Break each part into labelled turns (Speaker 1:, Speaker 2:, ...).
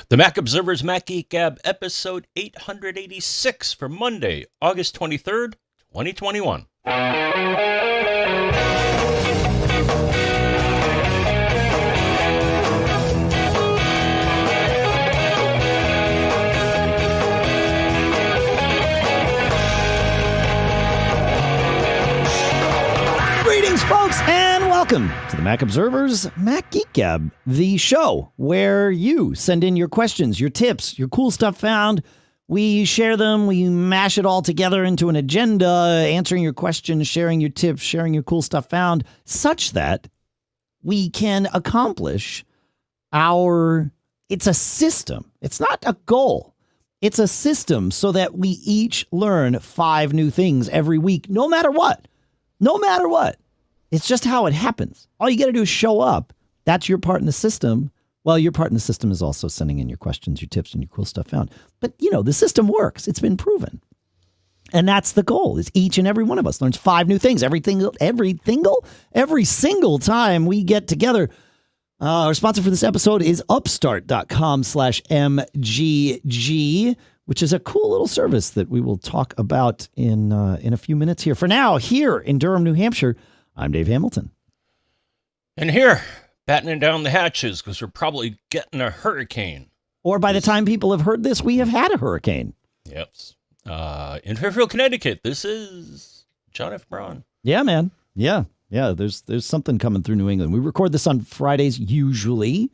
Speaker 1: The Mac Observer's Mac Geek Gab, episode 886 for Monday, August 23rd, 2021.
Speaker 2: Greetings, folks, and welcome to the Mac Observer's Mac Geek Gab, the show where you send in your questions, your tips, your cool stuff found. We share them, we mash it all together into an agenda, answering your questions, sharing your tips, sharing your cool stuff found, such that we can accomplish it's a system. It's not a goal. It's a system so that we each learn 5 new things every week, no matter what. No matter what. It's just how it happens. All you got to do is show up. That's your part in the system. Well, your part in the system is also sending in your questions, your tips, and your cool stuff found. But, the system works. It's been proven. And that's the goal, is each and every one of us learns 5 new things every single time we get together. Our sponsor for this episode is Upstart.com/MGG, which is a cool little service that we will talk about in a few minutes here. For now, here in Durham, New Hampshire, I'm Dave Hamilton.
Speaker 1: And here, battening down the hatches because we're probably getting a hurricane.
Speaker 2: Or by the time people have heard this, we have had a hurricane.
Speaker 1: Yep. In Fairfield, Connecticut, this is John F. Braun.
Speaker 2: Yeah, man. Yeah. There's something coming through New England. We record this on Fridays usually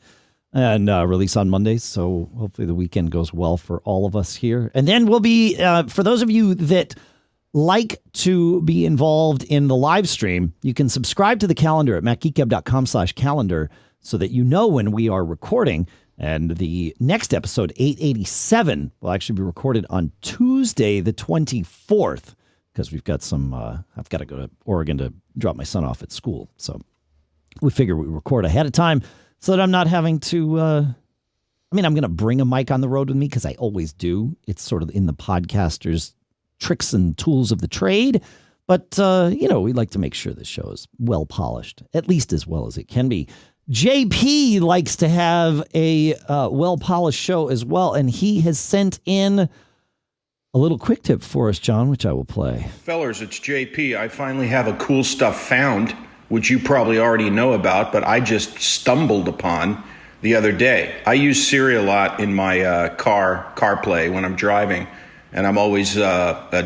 Speaker 2: and release on Mondays. So hopefully the weekend goes well for all of us here. And then we'll be, for those of you that like to be involved in the live stream, you can subscribe to the calendar at MacGeekGab.com/calendar so that you know when we are recording. And the next episode, 887, will actually be recorded on Tuesday, the 24th, because we've got I've got to go to Oregon to drop my son off at school. So we figure we record ahead of time so that I'm not having to, I'm going to bring a mic on the road with me because I always do. It's sort of in the podcaster's tricks and tools of the trade. But, we like to make sure the show is well polished, at least as well as it can be. JP likes to have a well-polished show as well, and he has sent in a little quick tip for us, John, which I will play.
Speaker 3: Fellers, it's JP. I finally have a cool stuff found, which you probably already know about, but I just stumbled upon the other day. I use Siri a lot in my CarPlay when I'm driving, and I'm always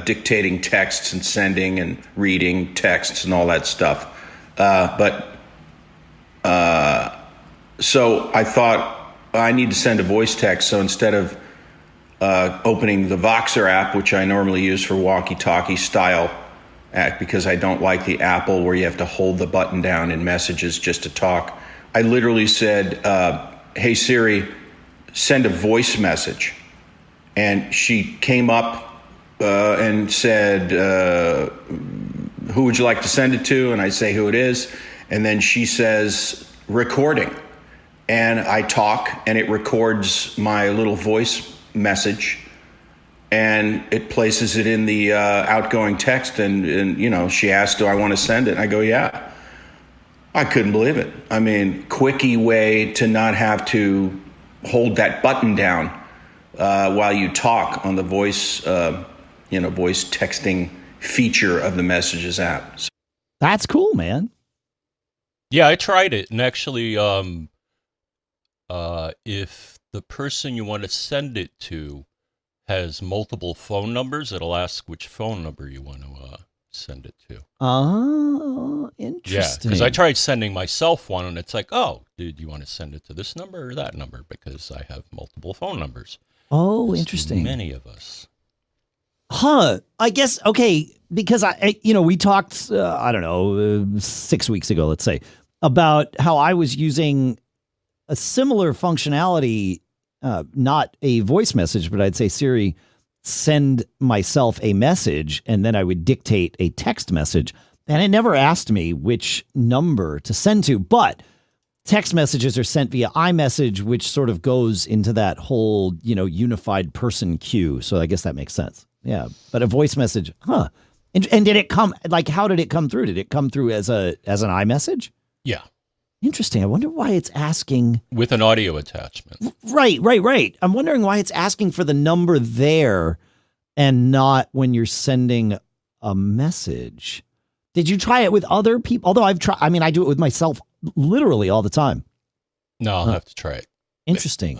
Speaker 3: dictating texts and sending and reading texts and all that stuff. So I thought I need to send a voice text. So instead of opening the Voxer app, which I normally use for walkie-talkie style app, because I don't like the Apple where you have to hold the button down in messages just to talk, I literally said, hey Siri, send a voice message. And she came up and said, who would you like to send it to? And I say who it is. And then she says, recording. And I talk, and it records my little voice message, and it places it in the outgoing text. And she asked, do I want to send it? And I go, yeah. I couldn't believe it. I mean, quickie way to not have to hold that button down while you talk on the voice, voice texting feature of the Messages app. So,
Speaker 2: that's cool, man.
Speaker 1: Yeah, I tried it, and actually, if the person you want to send it to has multiple phone numbers, it'll ask which phone number you want to send it to.
Speaker 2: Oh, interesting.
Speaker 1: Yeah, because I tried sending myself one, and it's like, oh, dude, you want to send it to this number or that number? Because I have multiple phone numbers.
Speaker 2: Oh,
Speaker 1: There's
Speaker 2: interesting.
Speaker 1: Many of us.
Speaker 2: Huh. I guess, okay, because we talked, 6 weeks ago, let's say, about how I was using a similar functionality, not a voice message, but I'd say, Siri, send myself a message, and then I would dictate a text message. And it never asked me which number to send to, but text messages are sent via iMessage, which sort of goes into that whole, unified person queue. So I guess that makes sense. Yeah. But a voice message, huh. And did it come, how did it come through? Did it come through as an iMessage?
Speaker 1: Yeah.
Speaker 2: Interesting. I wonder why it's asking.
Speaker 1: With an audio attachment.
Speaker 2: Right. I'm wondering why it's asking for the number there and not when you're sending a message. Did you try it with other people? Although I do it with myself literally all the time.
Speaker 1: No, I'll have to try it.
Speaker 2: Interesting.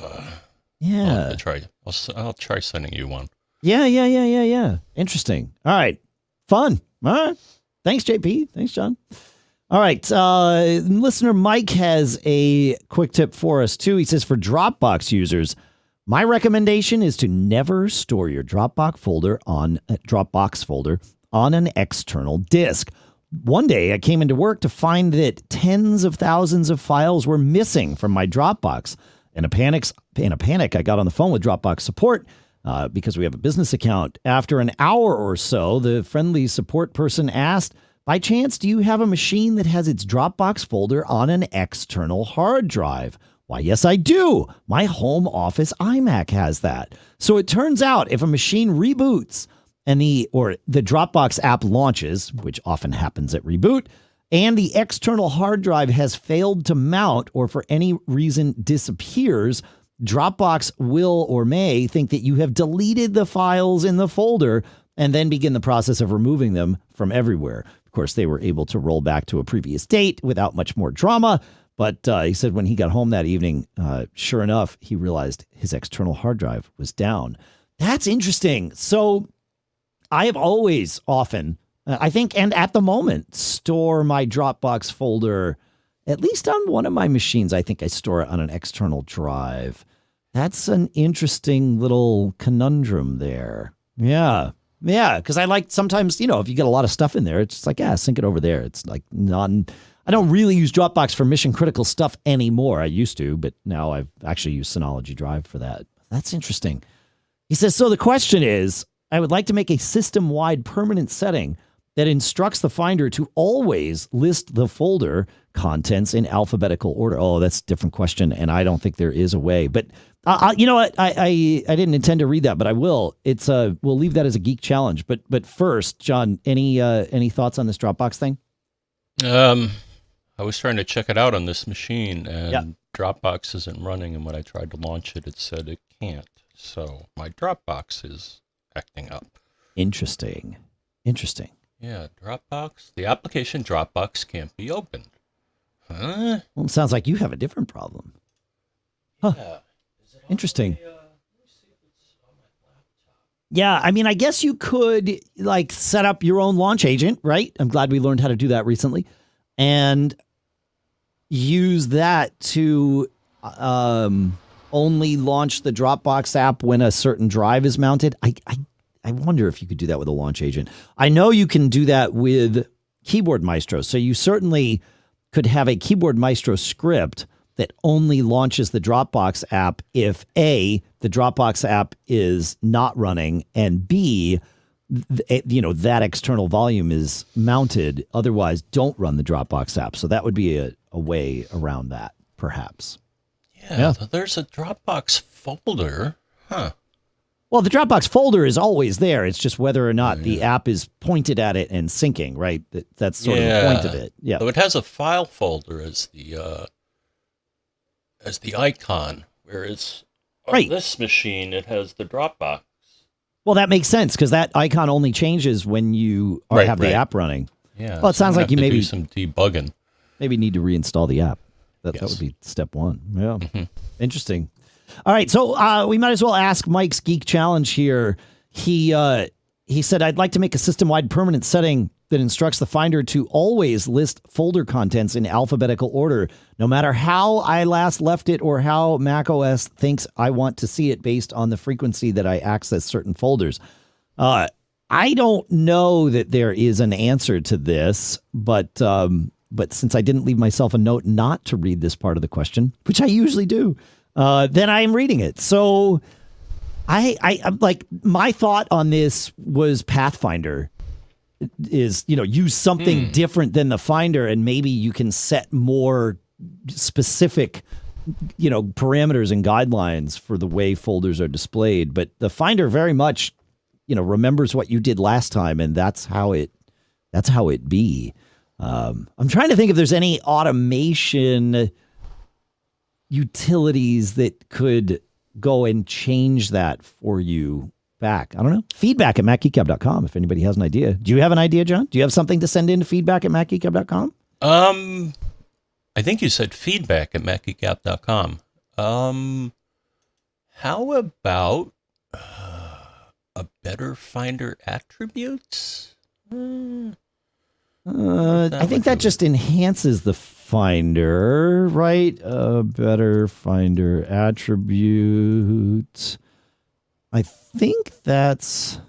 Speaker 1: Yeah. I'll have to try it. I'll try sending you one.
Speaker 2: Yeah. Interesting. All right. Fun. All right. Thanks, JP. Thanks, John. All right. Listener Mike has a quick tip for us, too. He says, for Dropbox users, my recommendation is to never store your Dropbox folder on an external disk. One day, I came into work to find that tens of thousands of files were missing from my Dropbox. In a panic, I got on the phone with Dropbox support because we have a business account. After an hour or so, the friendly support person asked, by chance, do you have a machine that has its Dropbox folder on an external hard drive? Why, yes, I do. My home office iMac has that. So it turns out if a machine reboots and the Dropbox app launches, which often happens at reboot, and the external hard drive has failed to mount or for any reason disappears, Dropbox will or may think that you have deleted the files in the folder and then begin the process of removing them from everywhere. Of course, they were able to roll back to a previous date without much more drama. But he said when he got home that evening, sure enough, he realized his external hard drive was down. That's interesting. So I have always often, I think, and at the moment, store my Dropbox folder, at least on one of my machines. I think I store it on an external drive. That's an interesting little conundrum there. Yeah, because I like sometimes, if you get a lot of stuff in there, it's just like, sync it over there. It's like I don't really use Dropbox for mission critical stuff anymore. I used to, but now I've actually used Synology Drive for that. That's interesting. He says, so the question is, I would like to make a system-wide permanent setting that instructs the Finder to always list the folder contents in alphabetical order. Oh, that's a different question, and I don't think there is a way. But you know what? I didn't intend to read that, but I will. We'll leave that as a geek challenge. But first, John, any thoughts on this Dropbox thing?
Speaker 1: I was trying to check it out on this machine, and Dropbox isn't running. And when I tried to launch it, it said it can't. So my Dropbox is acting up.
Speaker 2: Interesting.
Speaker 1: Yeah, Dropbox. The application Dropbox can't be opened. Huh?
Speaker 2: Well, it sounds like you have a different problem. Huh.
Speaker 1: Yeah.
Speaker 2: Interesting. Yeah, I guess you could set up your own launch agent, right? I'm glad we learned how to do that recently, and use that to only launch the Dropbox app when a certain drive is mounted. I wonder if you could do that with a launch agent. I know you can do that with Keyboard Maestro. So you certainly could have a Keyboard Maestro script that only launches the Dropbox app if A, the Dropbox app is not running, and B, that external volume is mounted. Otherwise, don't run the Dropbox app. So that would be a way around that, perhaps.
Speaker 1: Yeah, there's a Dropbox folder. Huh.
Speaker 2: Well, the Dropbox folder is always there. It's just whether or not the app is pointed at it and syncing, right? That's sort of the point of it. Yeah.
Speaker 1: So it has a file folder as the icon, whereas on this machine it has the Dropbox.
Speaker 2: Well, that makes sense because that icon only changes when you have the app running.
Speaker 1: Yeah.
Speaker 2: Well, it sounds like you maybe
Speaker 1: do some debugging.
Speaker 2: Maybe need to reinstall the app. That would be step one. Yeah. Mm-hmm. Interesting. All right, so we might as well ask Mike's Geek Challenge here. He said, I'd like to make a system-wide permanent setting that instructs the Finder to always list folder contents in alphabetical order, no matter how I last left it or how macOS thinks I want to see it based on the frequency that I access certain folders. I don't know that there is an answer to this, but since I didn't leave myself a note not to read this part of the question, which I usually do, then I am reading it. So I like my thought on this was Pathfinder is, use something different than the Finder, and maybe you can set more specific, parameters and guidelines for the way folders are displayed. But the Finder very much, remembers what you did last time, and that's how it be. I'm trying to think if there's any automation utilities that could go and change that for you back. I don't know. Feedback at Marc-Geeky if anybody has an idea. Do you have an idea, John? Do you have something to send in to feedback at Marc-Geeky
Speaker 1: I think you said feedback at Marc-Geeky. How about a better Finder attributes?
Speaker 2: I think that just enhances the Finder, right? Better Finder attributes. I think does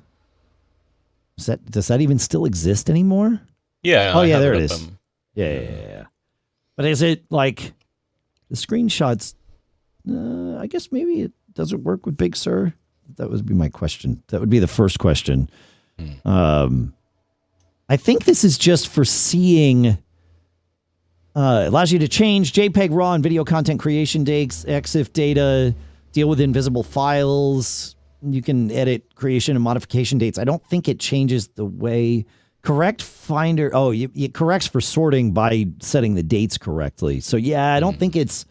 Speaker 2: that even still exist anymore?
Speaker 1: Yeah.
Speaker 2: Oh, yeah, there it is. Yeah. But is it like the screenshots? I guess maybe it doesn't work with Big Sur. That would be my question. That would be the first question. I think this is just for seeing. It allows you to change JPEG, RAW, and video content creation dates, EXIF data, deal with invisible files. You can edit creation and modification dates. I don't think it changes the way correct Finder. Oh, it corrects for sorting by setting the dates correctly. So yeah, I don't think it's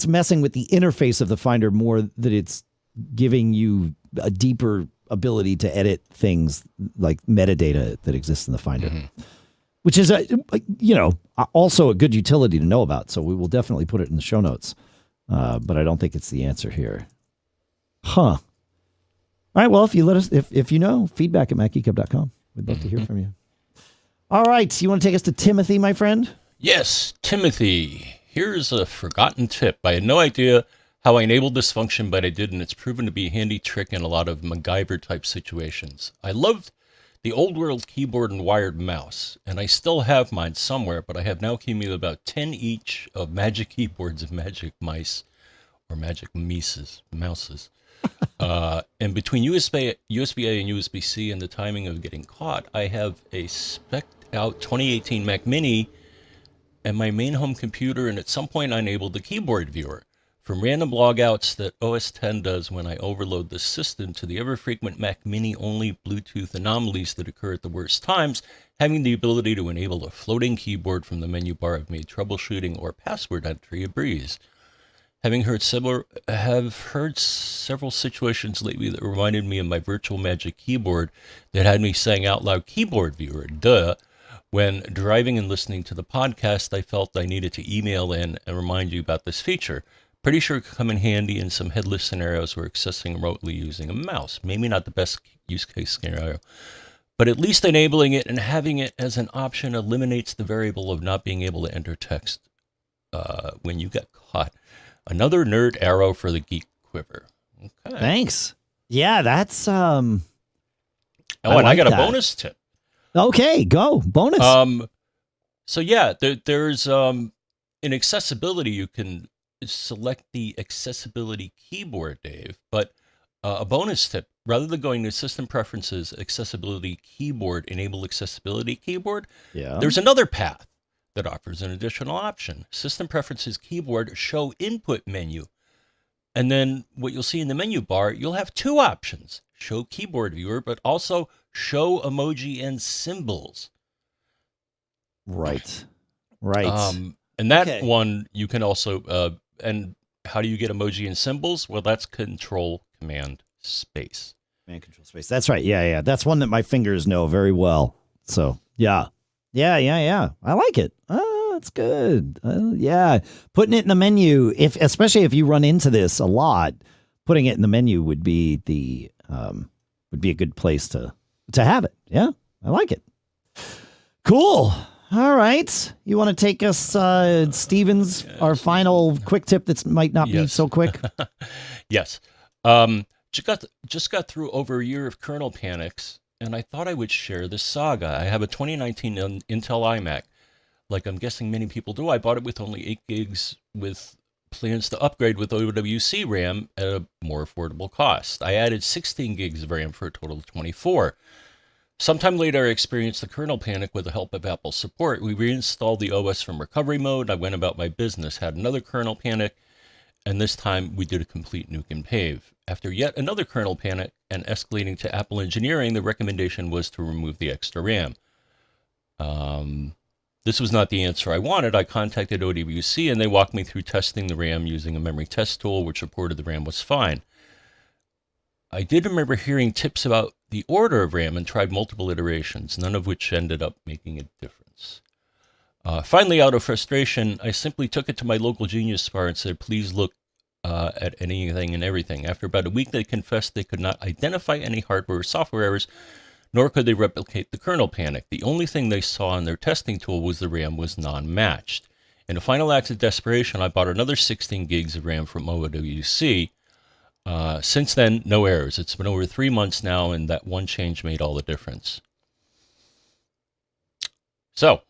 Speaker 2: messing with the interface of the Finder more that it's giving you a deeper ability to edit things like metadata that exists in the Finder, which is also a good utility to know about. So we will definitely put it in the show notes. But I don't think it's the answer here. Huh. All right. Well, if you let us, if you know, feedback at Marc-Geeky.com. We'd love to hear from you. All right. You want to take us to Timothy, my friend?
Speaker 1: Yes, Timothy. Here's a forgotten tip. I had no idea how I enabled this function, but I did, and it's proven to be a handy trick in a lot of MacGyver-type situations. I loved the old-world keyboard and wired mouse, and I still have mine somewhere, but I have now accumulated about 10 each of Magic keyboards and Magic mice, or Magic mouses. And between USB-A and USB-C and the timing of getting caught, I have a spec'd-out 2018 Mac Mini and my main home computer, and at some point I enabled the keyboard viewer. From random logouts that OS X does when I overload the system to the ever-frequent Mac Mini-only Bluetooth anomalies that occur at the worst times, having the ability to enable a floating keyboard from the menu bar have made troubleshooting or password entry a breeze. Have heard several situations lately that reminded me of my virtual Magic keyboard that had me saying out loud, "Keyboard viewer, duh." When driving and listening to the podcast, I felt I needed to email in and remind you about this feature. Pretty sure it could come in handy in some headless scenarios where accessing remotely using a mouse. Maybe not the best use case scenario, but at least enabling it and having it as an option eliminates the variable of not being able to enter text when you get caught. Another nerd arrow for the geek quiver. Okay.
Speaker 2: Thanks. Yeah, that's
Speaker 1: and I got a bonus tip.
Speaker 2: Okay, go. Bonus.
Speaker 1: So yeah, there's in accessibility you can select the accessibility keyboard, Dave, but a bonus tip, rather than going to system preferences, accessibility keyboard, enable accessibility keyboard, there's another path that offers an additional option. System preferences keyboard, show input menu. And then what you'll see in the menu bar, you'll have two options: show keyboard viewer, but also show emoji and symbols.
Speaker 2: Right.
Speaker 1: And that one you can also, and how do you get emoji and symbols? Well, that's Control Command Space.
Speaker 2: Command Control Space. That's right. Yeah. That's one that my fingers know very well. So yeah. I like it. That's good. Yeah. Putting it in the menu, especially if you run into this a lot, putting it in the menu would be a good place to have it. Yeah. I like it. Cool. All right. You want to take us, Stevens, our final quick tip that might not be so quick?
Speaker 1: Yes. Just got through over a year of kernel panics, and I thought I would share this saga. I have a 2019 Intel iMac. Like I'm guessing many people do. I bought it with only 8 gigs with plans to upgrade with OWC RAM at a more affordable cost. I added 16 gigs of RAM for a total of 24. Sometime later, I experienced the kernel panic with the help of Apple support. We reinstalled the OS from recovery mode. I went about my business, had another kernel panic, and this time we did a complete nuke and pave. After yet another kernel panic and escalating to Apple engineering, the recommendation was to remove the extra RAM. this was not the answer I wanted, I contacted OWC and they walked me through testing the RAM using a memory test tool, which reported the RAM was fine. I did remember hearing tips about the order of RAM and tried multiple iterations, none of which ended up making a difference. Finally, out of frustration, I simply took it to my local Genius Bar and said, please look at anything and everything. After about a week, they confessed they could not identify any hardware or software errors, nor could they replicate the kernel panic. The only thing they saw in their testing tool was the RAM was non-matched. In a final act of desperation, I bought another 16 gigs of RAM from OWC. Since then, no errors. It's been over 3 months now, and that one change made all the difference. So,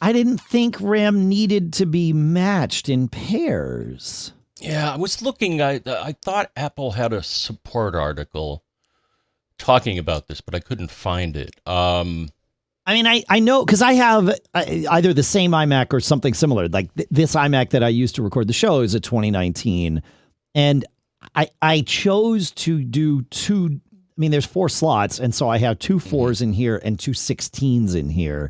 Speaker 2: I didn't think RAM needed to be matched in pairs.
Speaker 1: Yeah, I was looking. I thought Apple had a support article talking about this, but I couldn't find it.
Speaker 2: I mean, I know because I have either the same iMac or something similar. Like this iMac that I used to record the show is a 2019, and I chose to do two. I mean, there's 4 slots, and so I have 2 4s in here and 2 16s in here.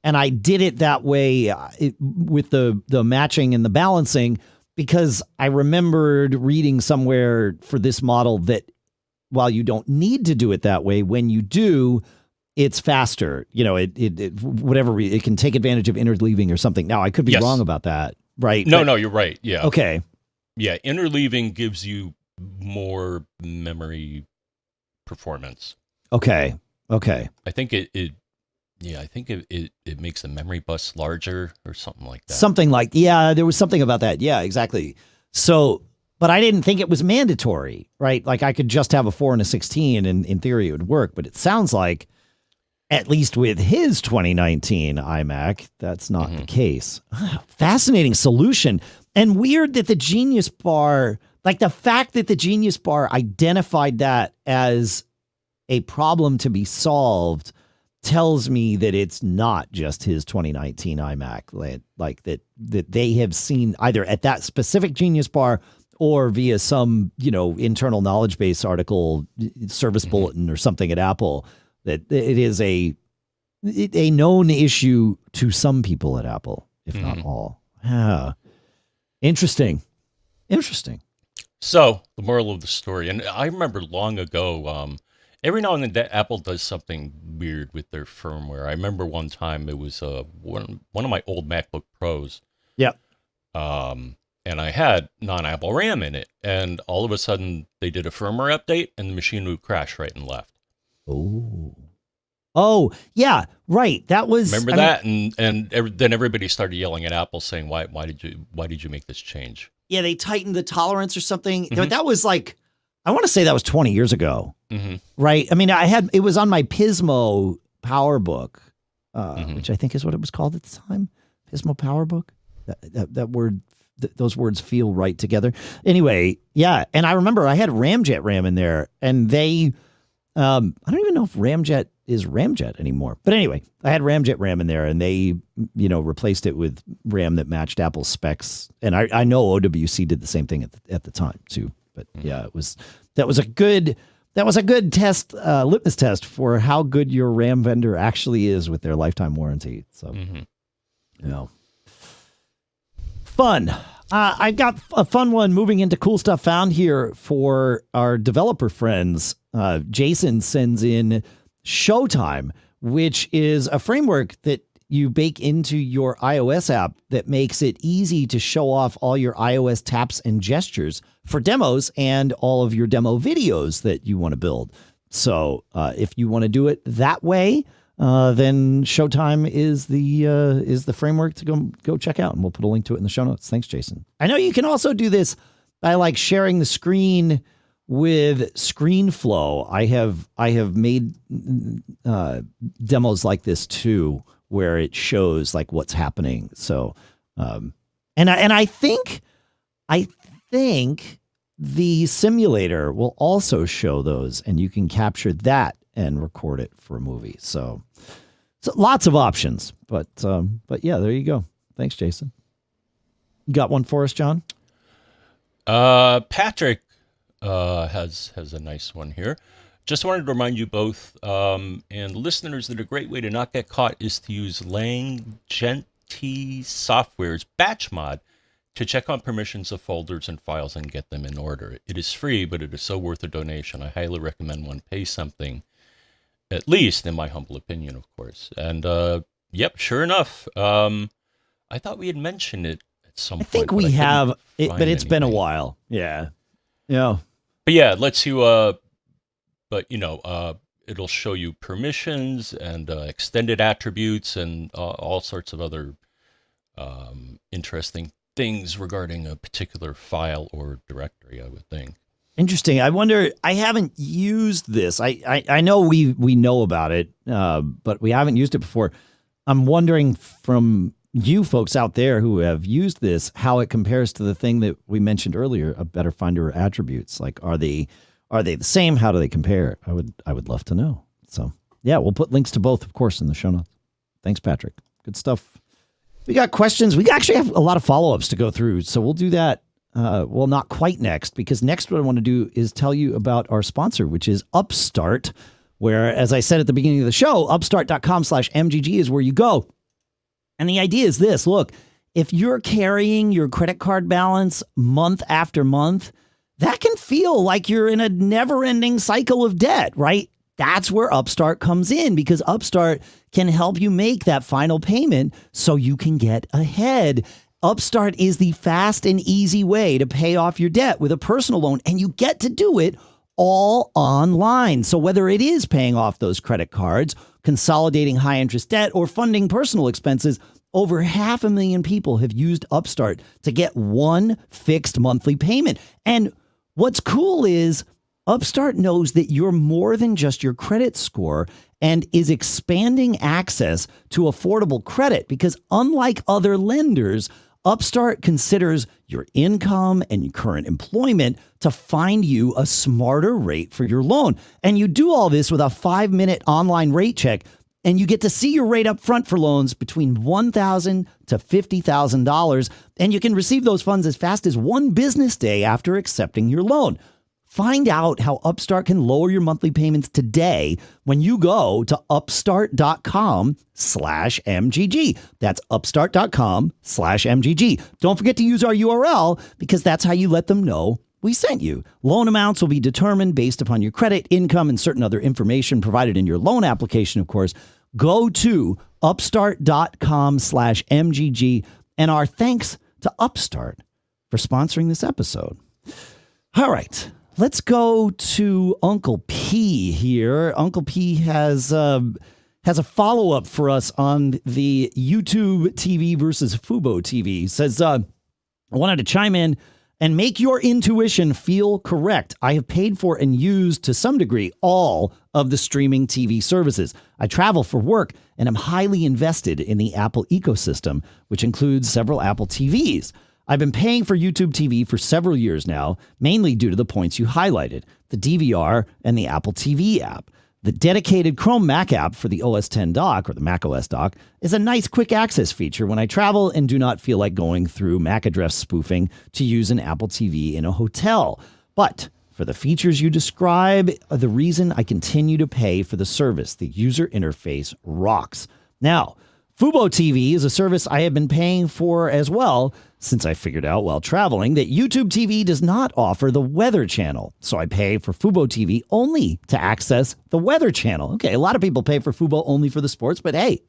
Speaker 2: And I did it that way with the matching and the balancing because I remembered reading somewhere for this model that while you don't need to do it that way, when you do, it's faster. You know, it can take advantage of interleaving or something. Now, I could be wrong about that, right?
Speaker 1: No, you're right. Yeah.
Speaker 2: Okay.
Speaker 1: Yeah, interleaving gives you more memory performance.
Speaker 2: Okay.
Speaker 1: I think it makes the memory bus larger or something like that.
Speaker 2: There was something about that. Yeah, exactly. So, but I didn't think it was mandatory, right? Like I could just have a 4 and a 16 and in theory it would work, but it sounds like at least with his 2019 iMac, that's not the case. Fascinating solution. And weird that the Genius Bar, like the fact that the Genius Bar identified that as a problem to be solved tells me that it's not just his 2019 iMac, like that they have seen either at that specific Genius Bar or via some, internal knowledge base article, service bulletin or something at Apple, that it is a known issue to some people at Apple, if not all. Yeah. Interesting.
Speaker 1: So the moral of the story, and I remember long ago, every now and then Apple does something weird with their firmware. I remember one time it was one of my old MacBook Pros.
Speaker 2: Yep.
Speaker 1: And I had non-Apple RAM in it, and all of a sudden they did a firmware update, and the machine would crash right and left.
Speaker 2: Oh, yeah, right. That was
Speaker 1: that, and then everybody started yelling at Apple, saying, "Why did you make this change?"
Speaker 2: Yeah, they tightened the tolerance or something. That was like, I want to say that was 20 years ago, right? I mean, it was on my Pismo PowerBook, which I think is what it was called at the time, Pismo PowerBook. That word, those words feel right together. Anyway, yeah, and I remember I had Ramjet RAM in there, and they, I don't even know if Ramjet is Ramjet anymore. But anyway, I had Ramjet RAM in there, and they, replaced it with RAM that matched Apple's specs. And I know OWC did the same thing at the time too. But yeah, that was a good test, litmus test for how good your RAM vendor actually is with their lifetime warranty. So, fun. I've got a fun one moving into cool stuff found here for our developer friends. Jason sends in ShowTime, which is a framework that you bake into your iOS app that makes it easy to show off all your iOS taps and gestures for demos and all of your demo videos that you want to build. So if you want to do it that way, then ShowTime is the framework to go check out, and we'll put a link to it in the show notes. Thanks, Jason. I know you can also do this by sharing the screen with ScreenFlow. I have made demos like this too, where it shows what's happening. So, and I think the simulator will also show those, and you can capture that and record it for a movie. So lots of options, but yeah, there you go. Thanks, Jason. You got one for us, John?
Speaker 1: Patrick has a nice one here. Just wanted to remind you both and listeners that a great way to not get caught is to use Langenti Software's BatChmod to check on permissions of folders and files and get them in order. It is free, but it is so worth a donation. I highly recommend one pay something, at least in my humble opinion, of course. And yep, sure enough, I thought we had mentioned it at some point.
Speaker 2: I think we have, but it's been a while. Yeah. Yeah.
Speaker 1: But yeah, it lets you, but you know, it'll show you permissions and extended attributes and all sorts of other interesting things regarding a particular file or directory, I would think.
Speaker 2: Interesting. I wonder, I haven't used this. I know we know about it, but we haven't used it before. I'm wondering from you folks out there who have used this, how it compares to the thing that we mentioned earlier, a better finder attributes. Like, are they the same? How do they compare? I would love to know. So yeah, we'll put links to both, of course, in the show notes. Thanks, Patrick. Good stuff. We got questions. We actually have a lot of follow-ups to go through, so we'll do that. Well, not quite next, because next what I want to do is tell you about our sponsor, which is Upstart, where, as I said at the beginning of the show, upstart.com/MGG is where you go. And the idea is this. Look, if you're carrying your credit card balance month after month, that can feel like you're in a never-ending cycle of debt, right? That's where Upstart comes in, because Upstart can help you make that final payment so you can get ahead. Upstart is the fast and easy way to pay off your debt with a personal loan, and you get to do it all online. So whether it is paying off those credit cards, consolidating high interest debt, or funding personal expenses, over 500,000 people have used Upstart to get one fixed monthly payment. And what's cool is Upstart knows that you're more than just your credit score and is expanding access to affordable credit, because unlike other lenders, Upstart considers your income and your current employment to find you a smarter rate for your loan. And you do all this with a 5-minute online rate check, and you get to see your rate up front for loans between $1,000 to $50,000, and you can receive those funds as fast as one business day after accepting your loan. Find out how Upstart can lower your monthly payments today when you go to upstart.com/MGG. That's upstart.com/MGG. Don't forget to use our URL, because that's how you let them know we sent you. Loan amounts will be determined based upon your credit, income, and certain other information provided in your loan application, of course. Go to upstart.com/MGG. And our thanks to Upstart for sponsoring this episode. All right. Let's go to Uncle P here. Uncle P has a follow-up for us on the YouTube TV versus Fubo TV. He says, I wanted to chime in and make your intuition feel correct. I have paid for and used, to some degree, all of the streaming TV services. I travel for work and am highly invested in the Apple ecosystem, which includes several Apple TVs. I've been paying for YouTube TV for several years now, mainly due to the points you highlighted, the DVR and the Apple TV app. The dedicated Chrome Mac app for the OS X dock, or the Mac OS dock, is a nice quick access feature when I travel and do not feel like going through MAC address spoofing to use an Apple TV in a hotel. But for the features you describe, the reason I continue to pay for the service. The user interface rocks. Now, Fubo TV is a service I have been paying for as well, since I figured out while traveling that YouTube TV does not offer the Weather Channel. So I pay for Fubo TV only to access the Weather Channel. Okay, a lot of people pay for Fubo only for the sports, but hey,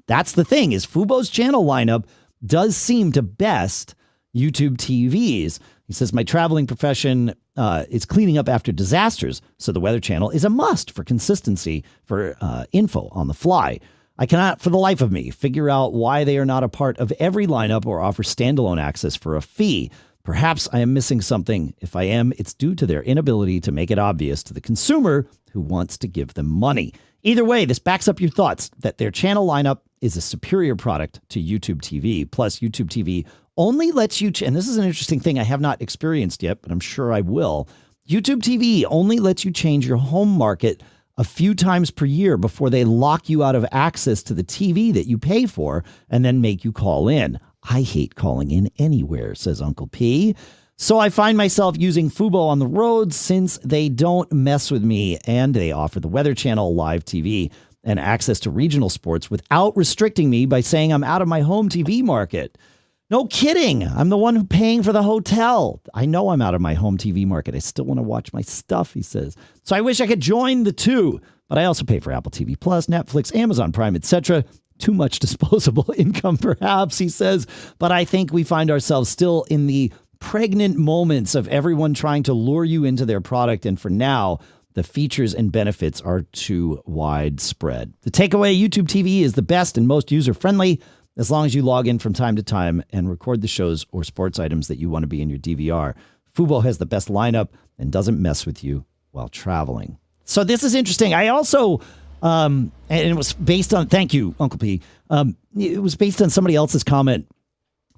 Speaker 2: that's the thing, is Fubo's channel lineup does seem to best YouTube TVs. He says, my traveling profession is cleaning up after disasters, so the Weather Channel is a must for consistency for info on the fly. I cannot, for the life of me, figure out why they are not a part of every lineup or offer standalone access for a fee. Perhaps I am missing something. If I am, it's due to their inability to make it obvious to the consumer who wants to give them money. Either way, this backs up your thoughts that their channel lineup is a superior product to YouTube TV. Plus, YouTube TV only lets you, and this is an interesting thing I have not experienced yet, but I'm sure I will. YouTube TV only lets you change your home market a few times per year before they lock you out of access to the TV that you pay for and then make you call in. I hate calling in anywhere, says Uncle P. So I find myself using Fubo on the road since they don't mess with me and they offer the Weather Channel, live TV, and access to regional sports without restricting me by saying I'm out of my home TV market. No kidding. I'm the one paying for the hotel. I know I'm out of my home TV market. I still want to watch my stuff, he says. So I wish I could join the two, but I also pay for Apple TV Plus, Netflix, Amazon Prime, etc. Too much disposable income, perhaps, he says. But I think we find ourselves still in the pregnant moments of everyone trying to lure you into their product. And for now, the features and benefits are too widespread. The takeaway, YouTube TV is the best and most user-friendly as long as you log in from time to time and record the shows or sports items that you want to be in your DVR. Fubo has the best lineup and doesn't mess with you while traveling. So this is interesting. I also, and it was based on, thank you, Uncle P. It was based on somebody else's comment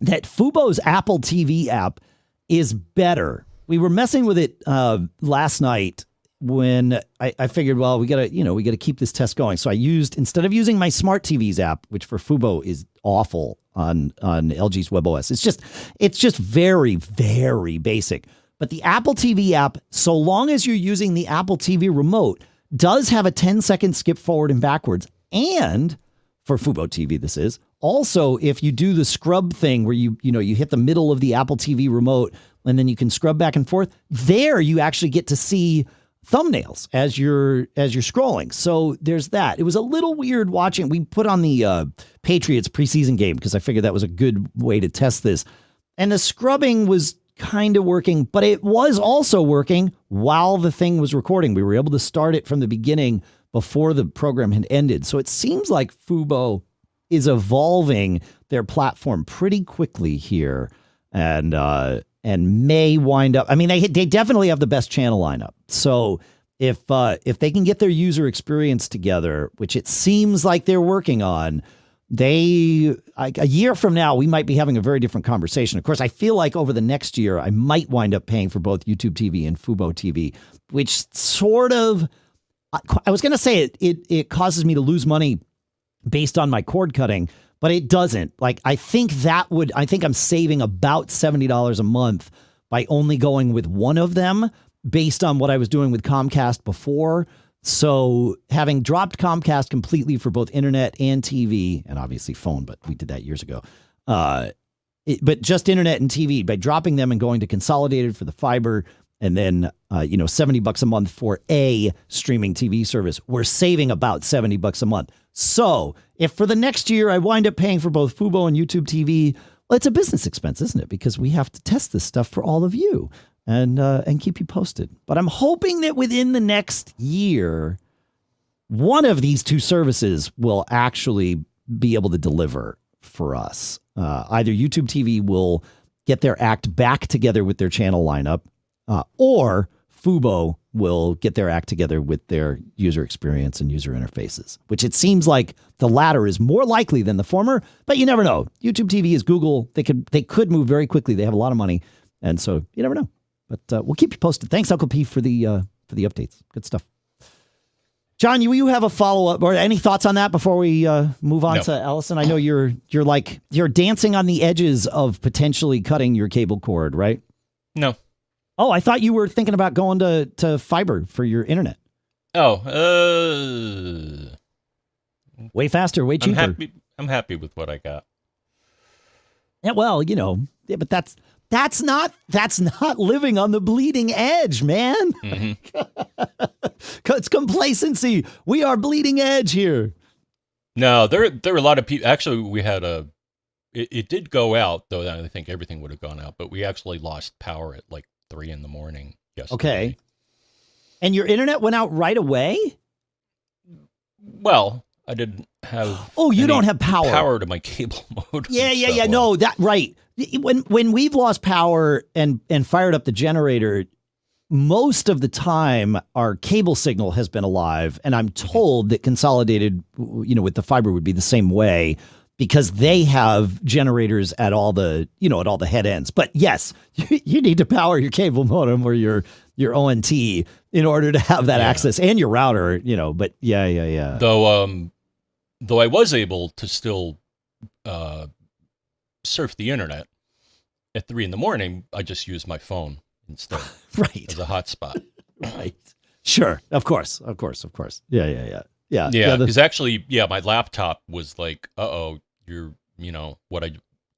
Speaker 2: that Fubo's Apple TV app is better. We were messing with it last night when I figured, well, we gotta keep this test going. So I used, instead of using my Smart TV's app, which for Fubo is awful on LG's WebOS. It's just very, very basic. But the Apple TV app, so long as you're using the Apple TV remote, does have a 10-second skip forward and backwards. And for Fubo TV, this is also, if you do the scrub thing where you hit the middle of the Apple TV remote and then you can scrub back and forth, there you actually get to see thumbnails as you're scrolling. So there's that. It was a little weird watching. We put on the Patriots preseason game because I figured that was a good way to test this. And the scrubbing was kind of working, but it was also working while the thing was recording. We were able to start it from the beginning before the program had ended. So it seems like Fubo is evolving their platform pretty quickly here, and may wind up. I mean, they definitely have the best channel lineup. So if they can get their user experience together, which it seems like they're working on, a year from now we might be having a very different conversation. Of course, I feel like over the next year I might wind up paying for both YouTube TV and Fubo TV, which sort of, I was going to say it causes me to lose money based on my cord cutting, but it doesn't. Like, I think I'm saving about $70 a month by only going with one of them based on what I was doing with Comcast before. So having dropped Comcast completely for both internet and TV, and obviously phone, but we did that years ago. But just internet and TV, by dropping them and going to consolidated for the fiber, and then, $70 a month for a streaming TV service, we're saving about $70 a month. So if for the next year I wind up paying for both Fubo and YouTube TV, well, it's a business expense, isn't it? Because we have to test this stuff for all of you and keep you posted. But I'm hoping that within the next year, one of these two services will actually be able to deliver for us. Either YouTube TV will get their act back together with their channel lineup, or Fubo will get their act together with their user experience and user interfaces, which it seems like the latter is more likely than the former, but you never know. YouTube TV is Google. They could move very quickly. They have a lot of money, and so you never know. But we'll keep you posted. Thanks, Uncle P, for the updates. Good stuff. John, you have a follow-up or any thoughts on that before we move on to Allison? I know you're dancing on the edges of potentially cutting your cable cord, right?
Speaker 1: No.
Speaker 2: Oh, I thought you were thinking about going to fiber for your internet.
Speaker 1: Oh,
Speaker 2: way faster, way cheaper.
Speaker 1: I'm happy with what I got.
Speaker 2: Yeah, well, but that's not living on the bleeding edge, man.
Speaker 1: Mm-hmm.
Speaker 2: It's complacency. We are bleeding edge here.
Speaker 1: No, there are a lot of people. Actually, we had it did go out, though. I think everything would have gone out, but we actually lost power at like 3 a.m. yesterday.
Speaker 2: Okay. And your internet went out right away?
Speaker 1: Well, I didn't have.
Speaker 2: Oh, you don't have power.
Speaker 1: Power to my cable modem.
Speaker 2: Yeah. No, that right. When we've lost power and fired up the generator, most of the time our cable signal has been alive, and I'm told that consolidated, with the fiber would be the same way, because they have generators at all the head ends. But yes, you need to power your cable modem or your ONT in order to have that access, and your router, but yeah.
Speaker 1: Though I was able to still surf the internet at 3 in, I just use my phone instead
Speaker 2: right.
Speaker 1: as a hotspot.
Speaker 2: Right. Sure. Of course. Yeah.
Speaker 1: Yeah. Because actually, my laptop was like, you're, what I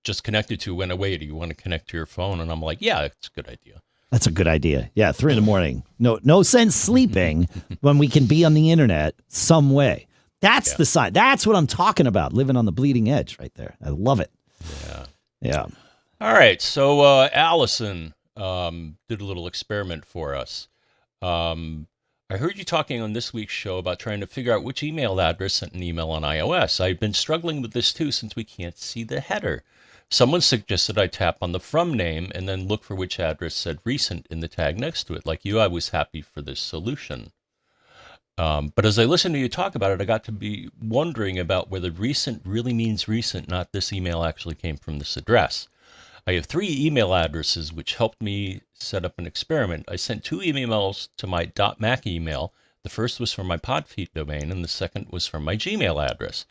Speaker 1: just connected to went away. Do you want to connect to your phone? And I'm like, yeah, it's a good idea.
Speaker 2: That's a good idea. Yeah, 3 in. No sense sleeping when we can be on the internet some way. That's the sign. That's what I'm talking about. Living on the bleeding edge right there. I love it. Yeah.
Speaker 1: All right. So Allison did a little experiment for us. I heard you talking on this week's show about trying to figure out which email address sent an email on iOS. I've been struggling with this too since we can't see the header. Someone suggested I tap on the from name and then look for which address said recent in the tag next to it. Like you, I was happy for this solution. But as I listened to you talk about it, I got to be wondering about whether recent really means recent, not this email actually came from this address. I have 3 email addresses which helped me set up an experiment. I sent 2 emails to my .mac email. The first was from my Podfeet domain, and the second was from my Gmail address.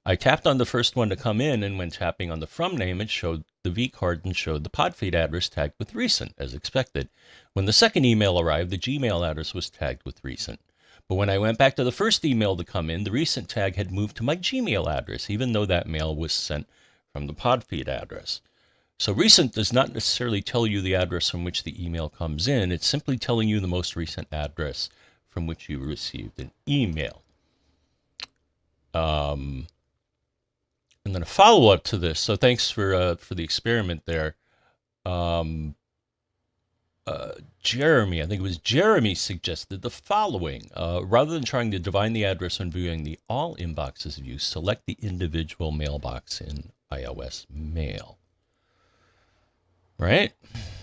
Speaker 1: I tapped on the first one to come in, and when tapping on the from name, it showed the V card and showed the Podfeet address tagged with recent, as expected. When the second email arrived, the Gmail address was tagged with recent. But when I went back to the first email to come in, the recent tag had moved to my Gmail address, even though that mail was sent from the Podfeet address. So recent does not necessarily tell you the address from which the email comes in. It's simply telling you the most recent address from which you received an email. And then a follow-up to this. So thanks for the experiment there. Jeremy, I think it was Jeremy, suggested the following. Rather than trying to divine the address when viewing the all inboxes view, select the individual mailbox in iOS Mail. Right?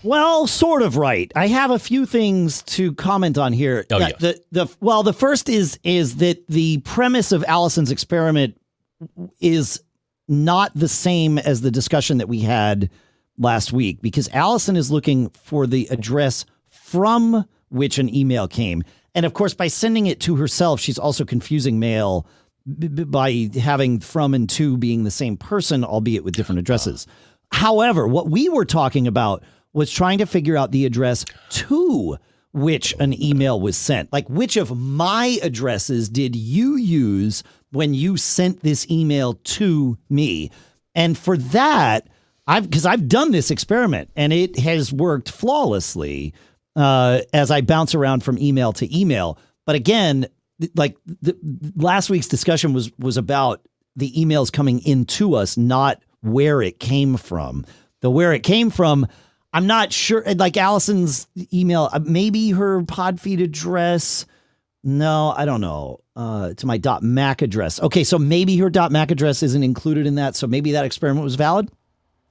Speaker 2: Well, sort of right. I have a few things to comment on here.
Speaker 1: Oh, yes.
Speaker 2: The first is that the premise of Allison's experiment is not the same as the discussion that we had last week, because Allison is looking for the address from which an email came. And of course, by sending it to herself, she's also confusing mail by having from and to being the same person, albeit with different addresses. However, what we were talking about was trying to figure out the address to which an email was sent. Like, which of my addresses did you use when you sent this email to me? And for that, because I've done this experiment and it has worked flawlessly as I bounce around from email to email. But again, like last week's discussion was about the emails coming into us, not where it came from. Where it came from, I'm not sure. Like Allison's email, maybe her Podfeet address. No, I don't know. To my .mac address. Okay, so maybe her .mac address isn't included in that. So maybe that experiment was valid.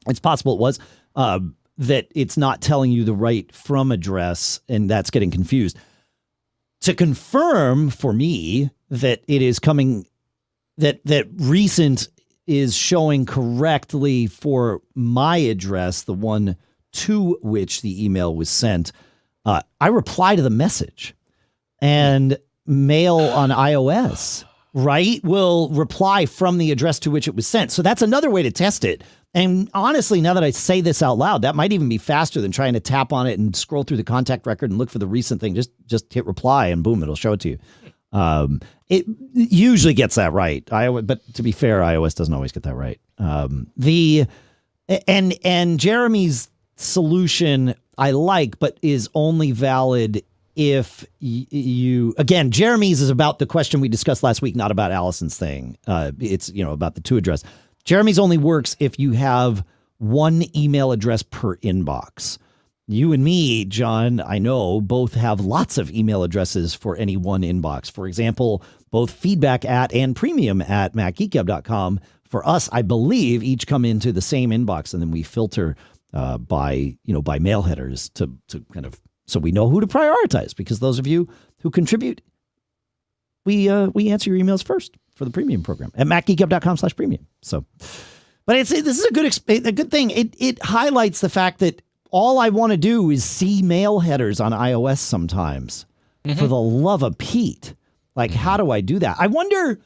Speaker 2: It's possible it was. That it's not telling you the right from address, and that's getting confused. To confirm for me that it is coming, that recent is showing correctly for my address, the one to which the email was sent, I reply to the message, and Mail on iOS, right, will reply from the address to which it was sent. So that's another way to test it. And honestly, now that I say this out loud, that might even be faster than trying to tap on it and scroll through the contact record and look for the recent thing. Just hit reply and boom, it'll show it to you. It usually gets that right. But to be fair, iOS doesn't always get that right. And Jeremy's solution I like, but is only valid if you, again, Jeremy's is about the question we discussed last week, not about Allison's thing. It's, about the to address. Jeremy's only works if you have one email address per inbox. You and me, John, I know, both have lots of email addresses for any one inbox. For example, both feedback at and premium at Marc-Geeky.com. For us, I believe each come into the same inbox, and then we filter by mail headers to kind of, so we know who to prioritize, because those of you who contribute, we answer your emails first for the premium program at Marc-Geeky.com/premium. So, but this is a good thing. It highlights the fact that all I want to do is see mail headers on iOS sometimes. Mm-hmm. For the love of Pete. Like, how do I do that? I wonder,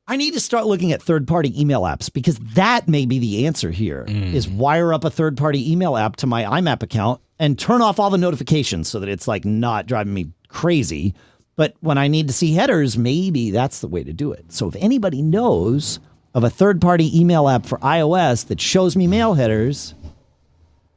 Speaker 2: I need to start looking at third-party email apps because that may be the answer here is wire up a third-party email app to my iMac account and turn off all the notifications so that it's like not driving me crazy. But when I need to see headers, maybe that's the way to do it. So if anybody knows of a third-party email app for iOS that shows me mail headers,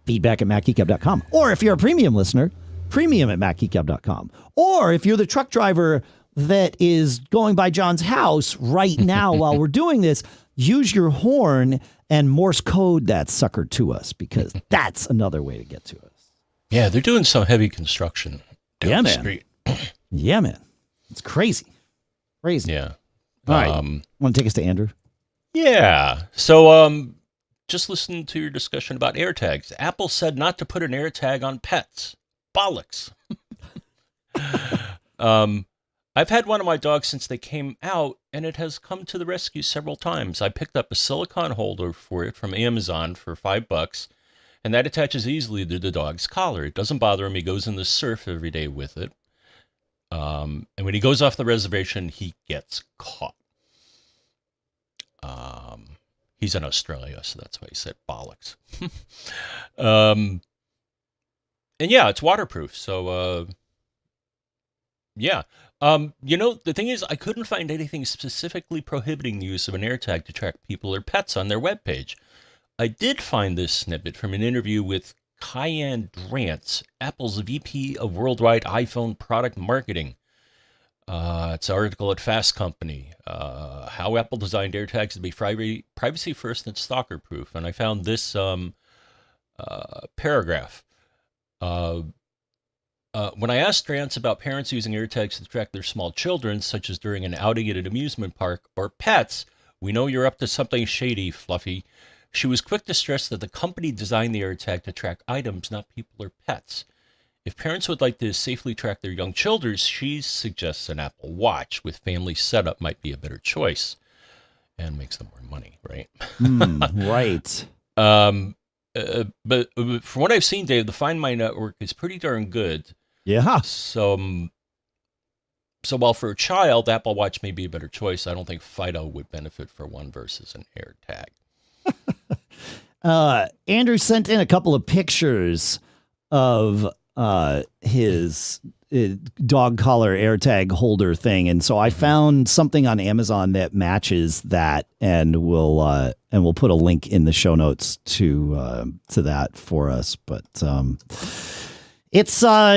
Speaker 2: feedback at MacGeekGab.com. Or if you're a premium listener, premium at MacGeekGab.com. Or if you're the truck driver that is going by John's house right now while we're doing this, use your horn and Morse code that sucker to us because that's another way to get to us.
Speaker 1: Yeah, they're doing some heavy construction down the street.
Speaker 2: Yeah, man. It's crazy. Crazy.
Speaker 1: Yeah.
Speaker 2: All right. Want to take us to Andrew?
Speaker 1: Yeah. So just listen to your discussion about AirTags. Apple said not to put an AirTag on pets. Bollocks. I've had one of my dogs since they came out, and it has come to the rescue several times. I picked up a silicone holder for it from Amazon for $5, and that attaches easily to the dog's collar. It doesn't bother him. He goes in the surf every day with it. And when he goes off the reservation, he gets caught. He's in Australia, so that's why he said bollocks. And yeah, it's waterproof. So, yeah. The thing is, I couldn't find anything specifically prohibiting the use of an AirTag to track people or pets on their webpage. I did find this snippet from an interview with Kyan Drance, Apple's VP of Worldwide iPhone Product Marketing. It's an article at Fast Company, how Apple designed AirTags to be privacy first and stalker proof. And I found this paragraph. When I asked Drance about parents using AirTags to track their small children, such as during an outing at an amusement park, or pets, we know you're up to something shady, Fluffy. She was quick to stress that the company designed the AirTag to track items, not people or pets. If parents would like to safely track their young children, she suggests an Apple Watch with family setup might be a better choice and makes them more money, right?
Speaker 2: Right.
Speaker 1: But from what I've seen, Dave, the Find My network is pretty darn good.
Speaker 2: Yeah.
Speaker 1: So while for a child, Apple Watch may be a better choice, I don't think Fido would benefit for one versus an AirTag.
Speaker 2: Andrew sent in a couple of pictures of his dog collar AirTag holder thing, and so I found something on Amazon that matches that, and we'll put a link in the show notes to that for us. But it's so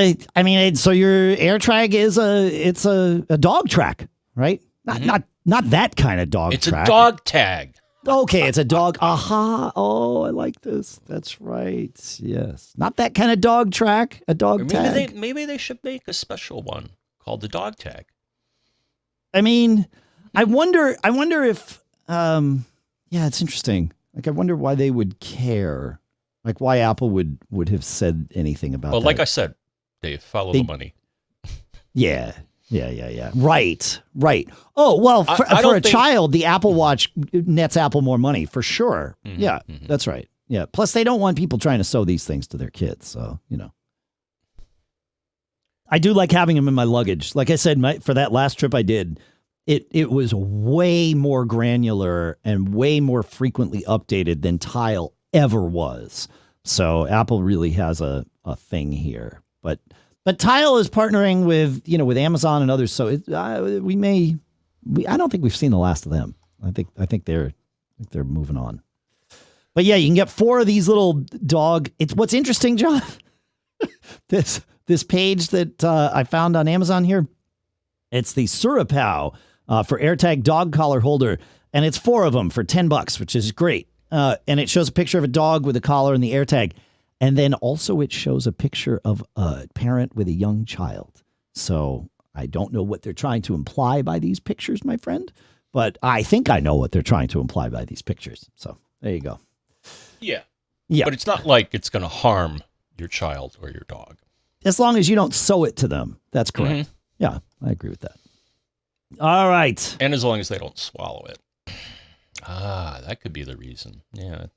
Speaker 2: your AirTag is a dog track, right? Not that kind of dog track.
Speaker 1: It's a dog tag.
Speaker 2: Okay, it's a dog. Aha. Oh, I like this. That's right. Yes. Not that kind of dog track, a dog tag.
Speaker 1: Maybe they should make a special one called the dog tag.
Speaker 2: I mean, I wonder if, it's interesting. Like, I wonder why they would care. Like, why Apple would have said anything about that.
Speaker 1: Well, like I said, Dave, follow the money.
Speaker 2: Yeah. Yeah. Right. Oh, well, for a child, the Apple Watch nets Apple more money for sure. Mm-hmm, yeah, that's right. Yeah. Plus, they don't want people trying to sew these things to their kids. So, I do like having them in my luggage. Like I said, for that last trip I did, it was way more granular and way more frequently updated than Tile ever was. So Apple really has a thing here. But Tile is partnering with Amazon and others, so I don't think we've seen the last of them. I think they're moving on. But yeah, you can get 4 of these little dog. It's what's interesting, John. this page that I found on Amazon here. It's the Surapow for AirTag dog collar holder, and it's 4 of them for $10, which is great. And it shows a picture of a dog with a collar and the AirTag. And then also it shows a picture of a parent with a young child. So I don't know what they're trying to imply by these pictures, my friend, but I think I know what they're trying to imply by these pictures. So there you go.
Speaker 1: Yeah. But it's not like it's going to harm your child or your dog.
Speaker 2: As long as you don't sew it to them. That's correct. Mm-hmm. Yeah, I agree with that. All right.
Speaker 1: And as long as they don't swallow it. That could be the reason. Yeah.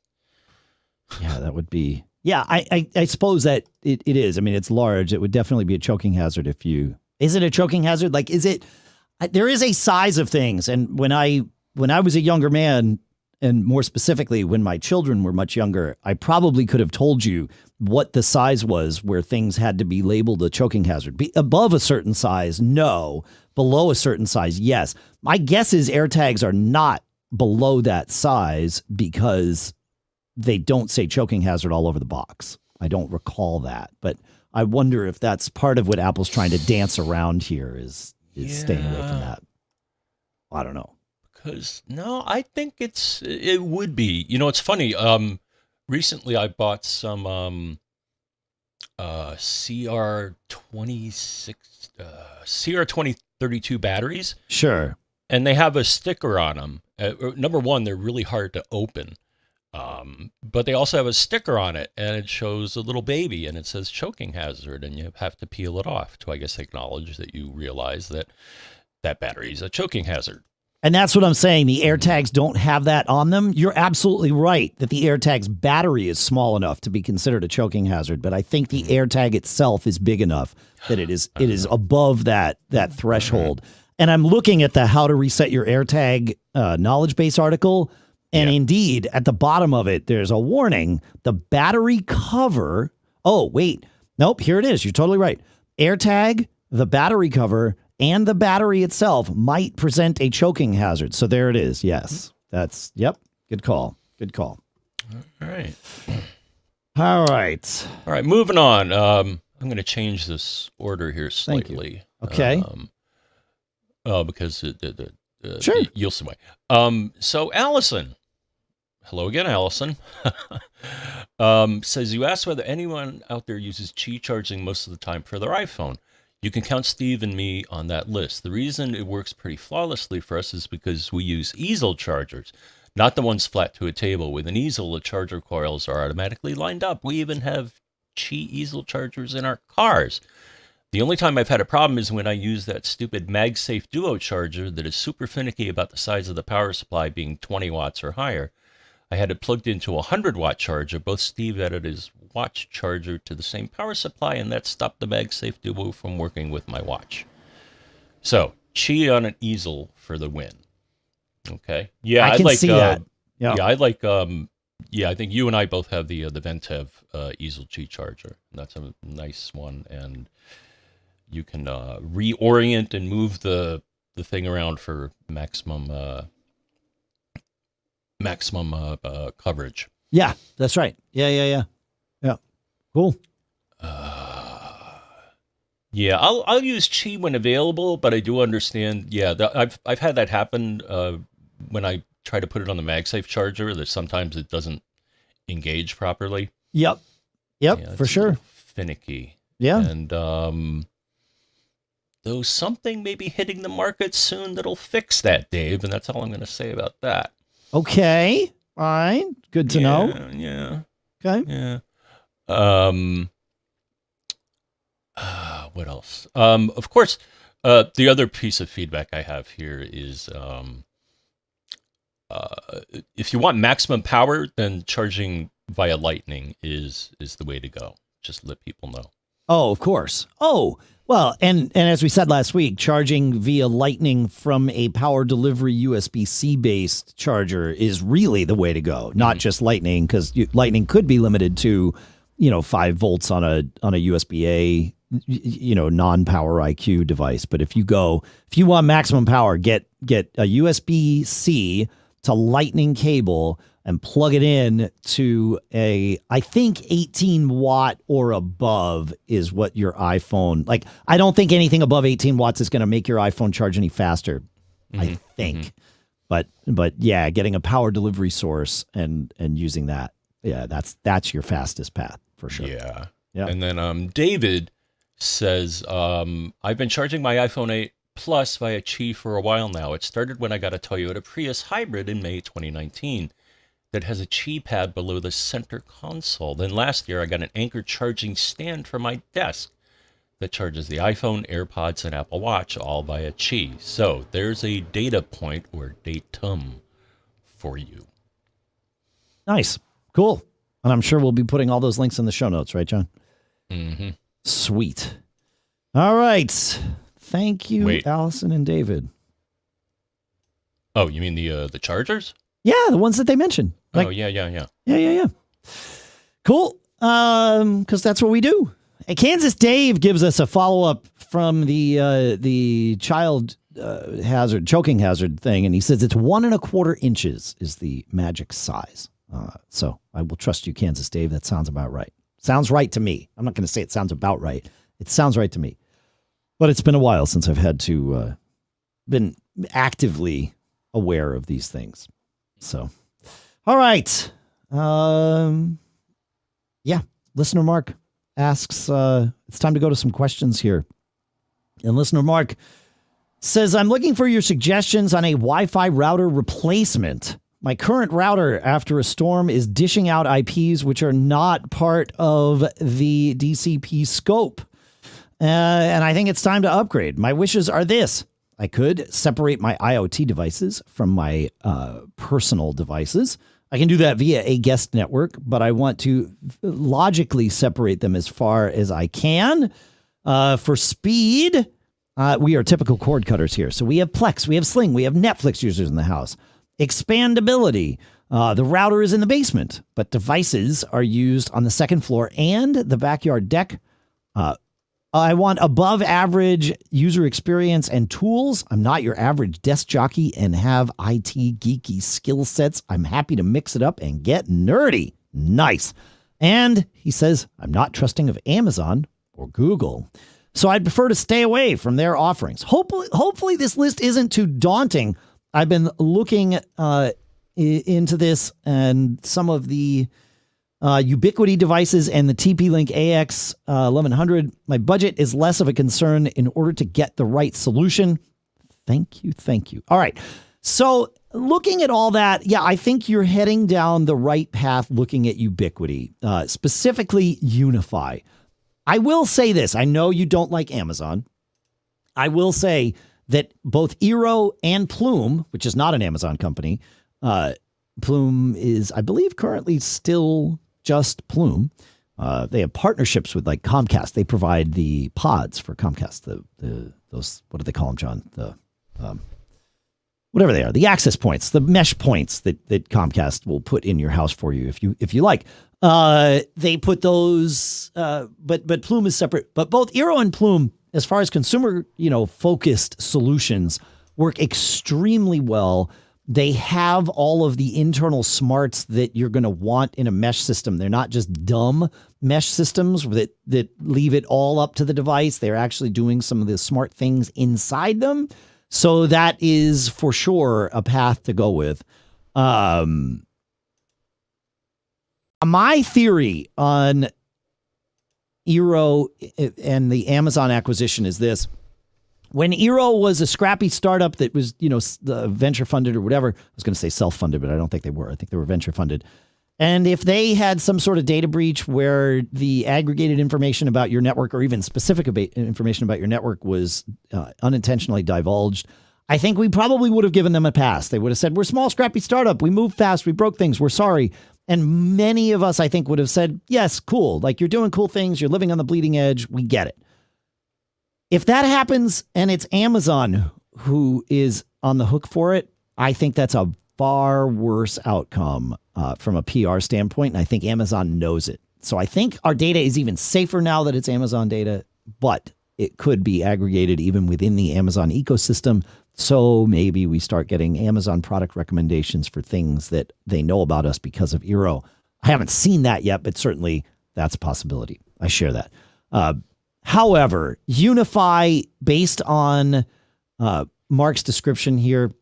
Speaker 2: Yeah, that would be... Yeah, I suppose that it is. I mean, it's large. It would definitely be a choking hazard if you... Is it a choking hazard? Like, is it... There is a size of things. And when I when I was a younger man, and more specifically when my children were much younger, I probably could have told you what the size was where things had to be labeled a choking hazard. Above a certain size, no. Below a certain size, yes. My guess is AirTags are not below that size because they don't say choking hazard all over the box. I don't recall that, but I wonder if that's part of what Apple's trying to dance around here is staying away from that. I don't know.
Speaker 1: Because no, I think it would be. You know, it's funny. Recently I bought some CR2032 batteries.
Speaker 2: Sure.
Speaker 1: And they have a sticker on them. Number one, they're really hard to open. But they also have a sticker on it, and it shows a little baby, and it says choking hazard, and you have to peel it off to, I guess, acknowledge that you realize that that battery is a choking hazard.
Speaker 2: And that's what I'm saying. The AirTags don't have that on them. You're absolutely right that the AirTags battery is small enough to be considered a choking hazard, but I think the AirTag itself is big enough that it is above that threshold. And I'm looking at the How to Reset Your AirTag knowledge base article. And indeed, at the bottom of it, there's a warning. The battery cover. Oh, wait. Nope. Here it is. You're totally right. AirTag, the battery cover, and the battery itself might present a choking hazard. So there it is. Yes. That's, yep. Good call. Good call.
Speaker 1: All right.
Speaker 2: All right.
Speaker 1: All right. Moving on. I'm going to change this order here slightly.
Speaker 2: Okay.
Speaker 1: Because
Speaker 2: sure.
Speaker 1: You'll see why. So Allison, hello again, Allison, says, you asked whether anyone out there uses Qi charging most of the time for their iPhone. You can count Steve and me on that list. The reason it works pretty flawlessly for us is because we use easel chargers, not the ones flat to a table. With an easel, the charger coils are automatically lined up. We even have Qi easel chargers in our cars. The only time I've had a problem is when I use that stupid MagSafe Duo charger that is super finicky about the size of the power supply being 20 watts or higher. I had it plugged into a 100-watt charger. Both Steve added his watch charger to the same power supply, and that stopped the MagSafe Duo from working with my watch. So, Qi on an easel for the win. Okay. Yeah,
Speaker 2: I can see that.
Speaker 1: Yeah, I like. Yeah, I think you and I both have the Ventev easel Qi charger. And that's a nice one, and you can reorient and move the thing around for maximum coverage.
Speaker 2: Yeah, that's right. Yeah. Cool.
Speaker 1: Yeah, I'll use Qi when available, but I do understand. Yeah, I've had that happen when I try to put it on the MagSafe charger. That sometimes it doesn't engage properly.
Speaker 2: Yep,
Speaker 1: Yeah,
Speaker 2: for sure.
Speaker 1: Finicky.
Speaker 2: Yeah,
Speaker 1: and though something may be hitting the market soon that'll fix that, Dave, and that's all I'm going to say about that.
Speaker 2: Okay. All right. Good to know.
Speaker 1: Yeah.
Speaker 2: Okay.
Speaker 1: Yeah. What else? Of course, the other piece of feedback I have here is if you want maximum power, then charging via Lightning is the way to go. Just let people know.
Speaker 2: Oh, of course. Oh, well, and as we said last week, charging via Lightning from a power delivery USB-C based charger is really the way to go. Not just Lightning, because Lightning could be limited to, 5 volts on a USB-A, non-power IQ device. But if you want maximum power, get a USB-C to Lightning cable and plug it in to I think 18 watt or above is what your iPhone, I don't think anything above 18 watts is going to make your iPhone charge any faster, I think. But yeah, getting a power delivery source and using that, yeah, that's your fastest path for sure.
Speaker 1: Yeah. And then David says, I've been charging my iPhone 8 Plus via Qi for a while now. It started when I got a Toyota Prius hybrid in May 2019. That has a Qi pad below the center console. Then last year, I got an Anker charging stand for my desk that charges the iPhone, AirPods, and Apple Watch all via Qi. So there's a data point or datum for you.
Speaker 2: Nice. Cool. And I'm sure we'll be putting all those links in the show notes, right, John?
Speaker 1: Mm-hmm.
Speaker 2: Sweet. All right. Thank you,
Speaker 1: Wait.
Speaker 2: Allison and David.
Speaker 1: Oh, you mean the chargers?
Speaker 2: Yeah, the ones that they mentioned.
Speaker 1: Oh, yeah.
Speaker 2: Yeah. Cool. Because that's what we do. And Kansas Dave gives us a follow-up from the child choking hazard thing, and he says it's 1.25 inches is the magic size. So I will trust you, Kansas Dave. That sounds about right. Sounds right to me. I'm not going to say it sounds about right. It sounds right to me. But it's been a while since I've had to been actively aware of these things. So, all right. Yeah. Listener Mark asks, it's time to go to some questions here. And listener Mark says, I'm looking for your suggestions on a Wi-Fi router replacement. My current router after a storm is dishing out IPs which are not part of the DCP scope. And I think it's time to upgrade. My wishes are this. I could separate my IoT devices from my personal devices. I can do that via a guest network, but I want to logically separate them as far as I can. For speed, we are typical cord cutters here. So we have Plex, we have Sling, we have Netflix users in the house. Expandability. The router is in the basement, but devices are used on the second floor and the backyard deck. I want above average user experience and tools. I'm not your average desk jockey and have IT geeky skill sets. I'm happy to mix it up and get nerdy. Nice. And he says, I'm not trusting of Amazon or Google, so I'd prefer to stay away from their offerings. Hopefully this list isn't too daunting. I've been looking into this, and some of the Ubiquiti devices and the TP-Link AX 1100. My budget is less of a concern in order to get the right solution. Thank you. All right. So looking at all that, yeah, I think you're heading down the right path looking at Ubiquiti, specifically Unify. I will say this. I know you don't like Amazon. I will say that both Eero and Plume, which is not an Amazon company, Plume is, I believe, currently still just Plume. They have partnerships with like Comcast. They provide the pods for Comcast. Those, what do they call them, John? Whatever they are, the access points, the mesh points that Comcast will put in your house for you if you like. They put those, but Plume is separate. But both Eero and Plume, as far as consumer, focused solutions, work extremely well. They have all of the internal smarts that you're going to want in a mesh system. They're not just dumb mesh systems that leave it all up to the device. They're actually doing some of the smart things inside them. So that is for sure a path to go with. My theory on Eero and the Amazon acquisition is this. When Eero was a scrappy startup that was, venture funded or whatever, I was going to say self-funded, but I don't think they were. I think they were venture funded. And if they had some sort of data breach where the aggregated information about your network or even specific information about your network was unintentionally divulged, I think we probably would have given them a pass. They would have said, we're a small, scrappy startup. We moved fast. We broke things. We're sorry. And many of us, I think, would have said, yes, cool. Like, you're doing cool things. You're living on the bleeding edge. We get it. If that happens and it's Amazon who is on the hook for it, I think that's a far worse outcome from a PR standpoint. And I think Amazon knows it. So I think our data is even safer now that it's Amazon data, but it could be aggregated even within the Amazon ecosystem. So maybe we start getting Amazon product recommendations for things that they know about us because of Eero. I haven't seen that yet, but certainly that's a possibility. I share that. However, Unify, based on Mark's description here,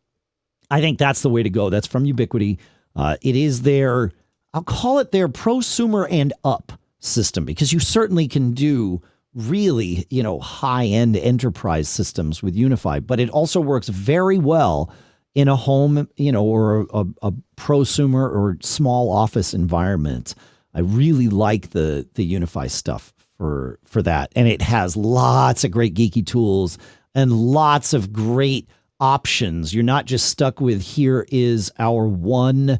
Speaker 2: I think that's the way to go. That's from Ubiquiti. It is their, I'll call it their prosumer and up system, because you certainly can do really, high-end enterprise systems with Unify, but it also works very well in a home, or a prosumer or small office environment. I really like the Unify stuff for that. And it has lots of great geeky tools and lots of great options. You're not just stuck with, here is our one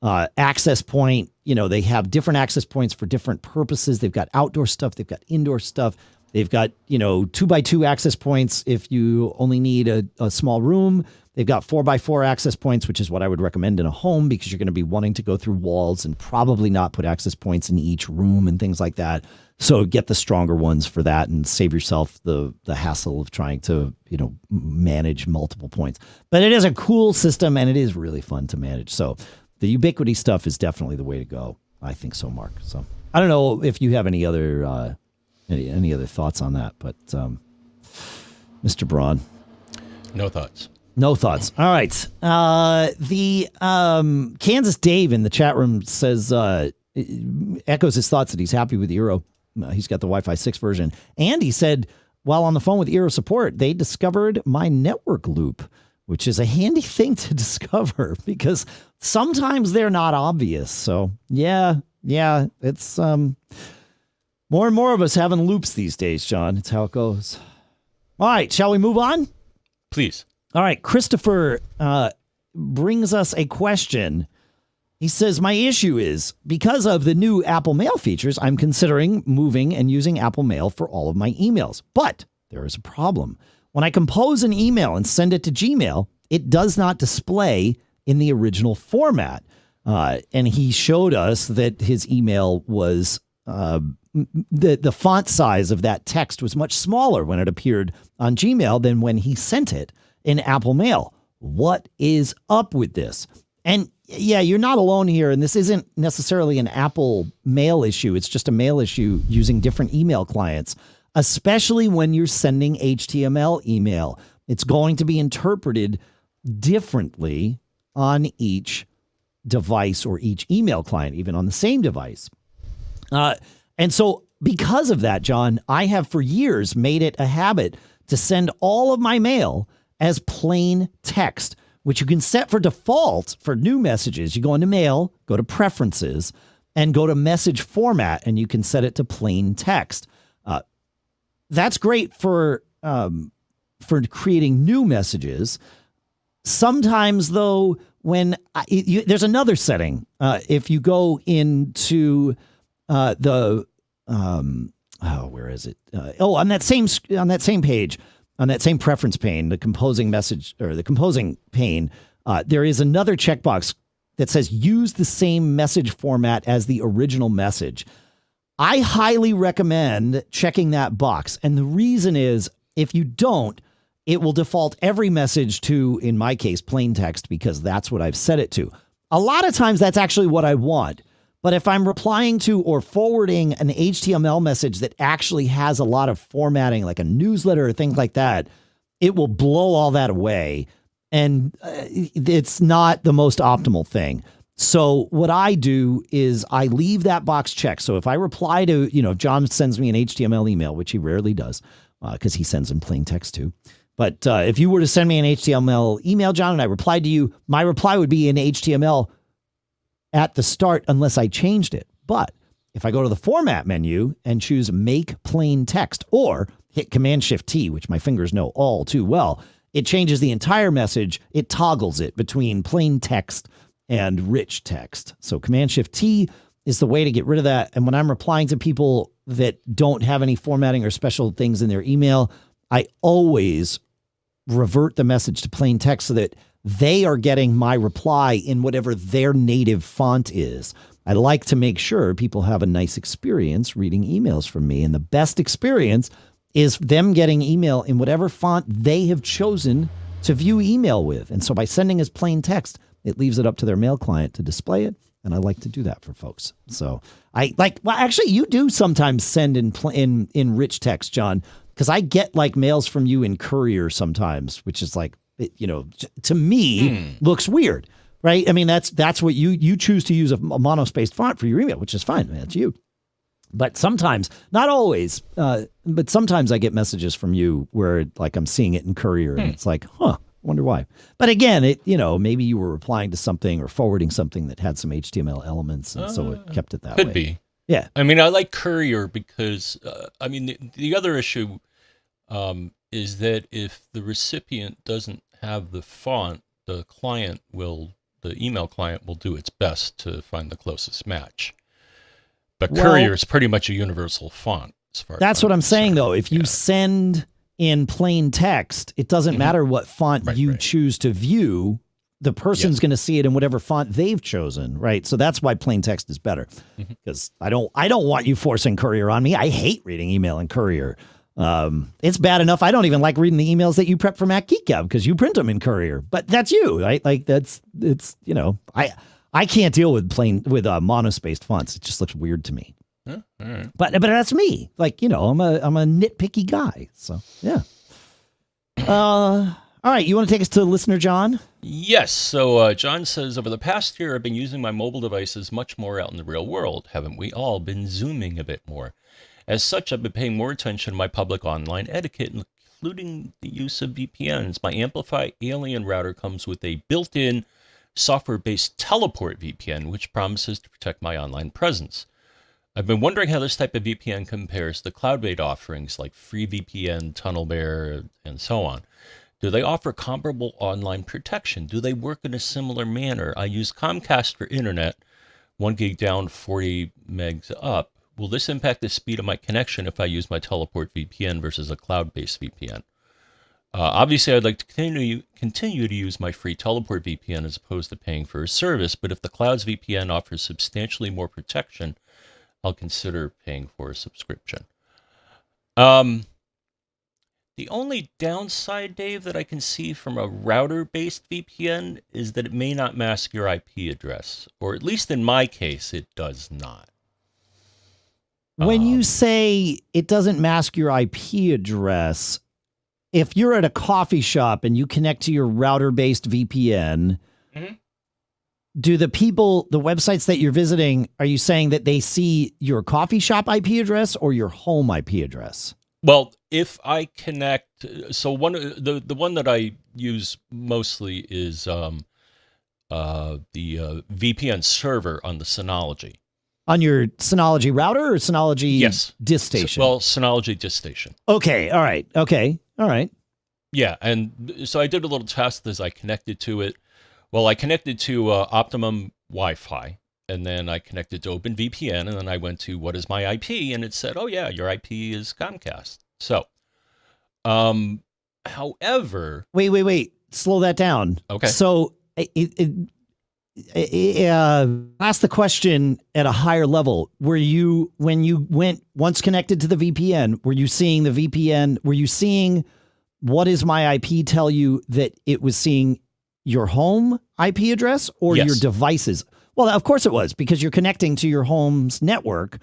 Speaker 2: access point. They have different access points for different purposes. They've got outdoor stuff. They've got indoor stuff. They've got, 2x2 access points if you only need a small room. They've got 4x4 access points, which is what I would recommend in a home because you're going to be wanting to go through walls and probably not put access points in each room and things like that. So get the stronger ones for that and save yourself the hassle of trying to, manage multiple points. But it is a cool system and it is really fun to manage. So the Ubiquiti stuff is definitely the way to go. I think so, Mark. So I don't know if you have any other any other thoughts on that, but Mr. Braun.
Speaker 1: No thoughts.
Speaker 2: No thoughts. All right. The Kansas Dave in the chat room says, echoes his thoughts that he's happy with Eero. He's got the Wi-Fi 6 version. And he said, while on the phone with Eero support, they discovered my network loop, which is a handy thing to discover because sometimes they're not obvious. So, yeah, it's more and more of us having loops these days, John. It's how it goes. All right. Shall we move on?
Speaker 1: Please.
Speaker 2: All right, Christopher brings us a question. He says, my issue is, because of the new Apple Mail features, I'm considering moving and using Apple Mail for all of my emails. But there is a problem. When I compose an email and send it to Gmail, it does not display in the original format. And he showed us that his email was, the font size of that text was much smaller when it appeared on Gmail than when he sent it in Apple Mail. What is up with this? And yeah, you're not alone here. And this isn't necessarily an Apple Mail issue. It's just a mail issue using different email clients, especially when you're sending HTML email. It's going to be interpreted differently on each device or each email client, even on the same device. And so because of that, John, I have for years made it a habit to send all of my mail as plain text, which you can set for default for new messages. You go into Mail, go to Preferences, and go to Message Format, and you can set it to plain text. That's great for creating new messages. Sometimes, though, when there's another setting. If you go into where is it? On that same page. On that same preference pane, the composing message or the composing pane, there is another checkbox that says use the same message format as the original message. I highly recommend checking that box. And the reason is if you don't, it will default every message to, in my case, plain text, because that's what I've set it to. A lot of times that's actually what I want. But if I'm replying to or forwarding an HTML message that actually has a lot of formatting, like a newsletter or things like that, it will blow all that away. And it's not the most optimal thing. So what I do is I leave that box checked. So if I reply to, if John sends me an HTML email, which he rarely does, because he sends in plain text too. But if you were to send me an HTML email, John, and I replied to you, my reply would be in HTML at the start unless I changed it. But if I go to the format menu and choose make plain text or hit Command-Shift-T, which my fingers know all too well, it changes the entire message. It toggles it between plain text and rich text. So Command-Shift-T is the way to get rid of that. And when I'm replying to people that don't have any formatting or special things in their email, I always revert the message to plain text so that they are getting my reply in whatever their native font is. I like to make sure people have a nice experience reading emails from me. And the best experience is them getting email in whatever font they have chosen to view email with. And so by sending as plain text, it leaves it up to their mail client to display it. And I like to do that for folks. So actually you do sometimes send in rich text, John, because I get like mails from you in Courier sometimes, which is like, to me looks weird, right? I mean, that's what you choose to use a monospaced font for your email, which is fine. That's you. But sometimes, not always, but sometimes I get messages from you where like I'm seeing it in Courier and it's like, I wonder why. But again, maybe you were replying to something or forwarding something that had some HTML elements, and so it kept it that way.
Speaker 1: Could be.
Speaker 2: Yeah.
Speaker 1: I mean, I like Courier because, the other issue is that if the recipient doesn't have the font, the email client will do its best to find the closest match. But Courier is pretty much a universal font.
Speaker 2: That's what I'm saying, though. If you send in plain text, it doesn't matter what font you choose to view. The person's going to see it in whatever font they've chosen, right? So that's why plain text is better. Because I don't want you forcing Courier on me. I hate reading email in Courier. It's bad enough I don't even like reading the emails that you prep for Geek Gab because you print them in Courier. But that's you, right? Like it's I can't deal with monospaced fonts. It just looks weird to me.
Speaker 1: All right.
Speaker 2: But that's me. Like, I'm a nitpicky guy. So yeah. All right, you want to take us to listener John?
Speaker 1: Yes. So John says, over the past year, I've been using my mobile devices much more out in the real world. Haven't we all been Zooming a bit more? As such, I've been paying more attention to my public online etiquette, including the use of VPNs. My Amplify Alien router comes with a built-in software-based teleport VPN, which promises to protect my online presence. I've been wondering how this type of VPN compares to cloud-based offerings like FreeVPN, TunnelBear, and so on. Do they offer comparable online protection? Do they work in a similar manner? I use Comcast for internet, 1 gig down, 40 megs up. Will this impact the speed of my connection if I use my teleport VPN versus a cloud-based VPN? Obviously, I'd like to continue to use my free teleport VPN as opposed to paying for a service, but if the cloud's VPN offers substantially more protection, I'll consider paying for a subscription. The only downside, Dave, that I can see from a router-based VPN is that it may not mask your IP address, or at least in my case, it does not.
Speaker 2: When you say it doesn't mask your IP address, if you're at a coffee shop and you connect to your router-based VPN, do the websites that you're visiting, are you saying that they see your coffee shop IP address or your home IP address?
Speaker 1: Well, if I connect, so the one that I use mostly is the VPN server on the Synology.
Speaker 2: On your Synology router or Synology disk station?
Speaker 1: Well, Synology disk station.
Speaker 2: Okay, all right. Okay, all right.
Speaker 1: Yeah, and so I did a little test as I connected to it. Well, I connected to Optimum Wi-Fi, and then I connected to OpenVPN, and then I went to what is my IP, and it said, oh yeah, your IP is Comcast. So, however...
Speaker 2: Wait. Slow that down.
Speaker 1: Okay.
Speaker 2: So, ask the question at a higher level. When you went once connected to the VPN, were you seeing the VPN? Were you seeing what is my IP tell you that it was seeing your home IP address or your devices? Well, of course it was, because you're connecting to your home's network.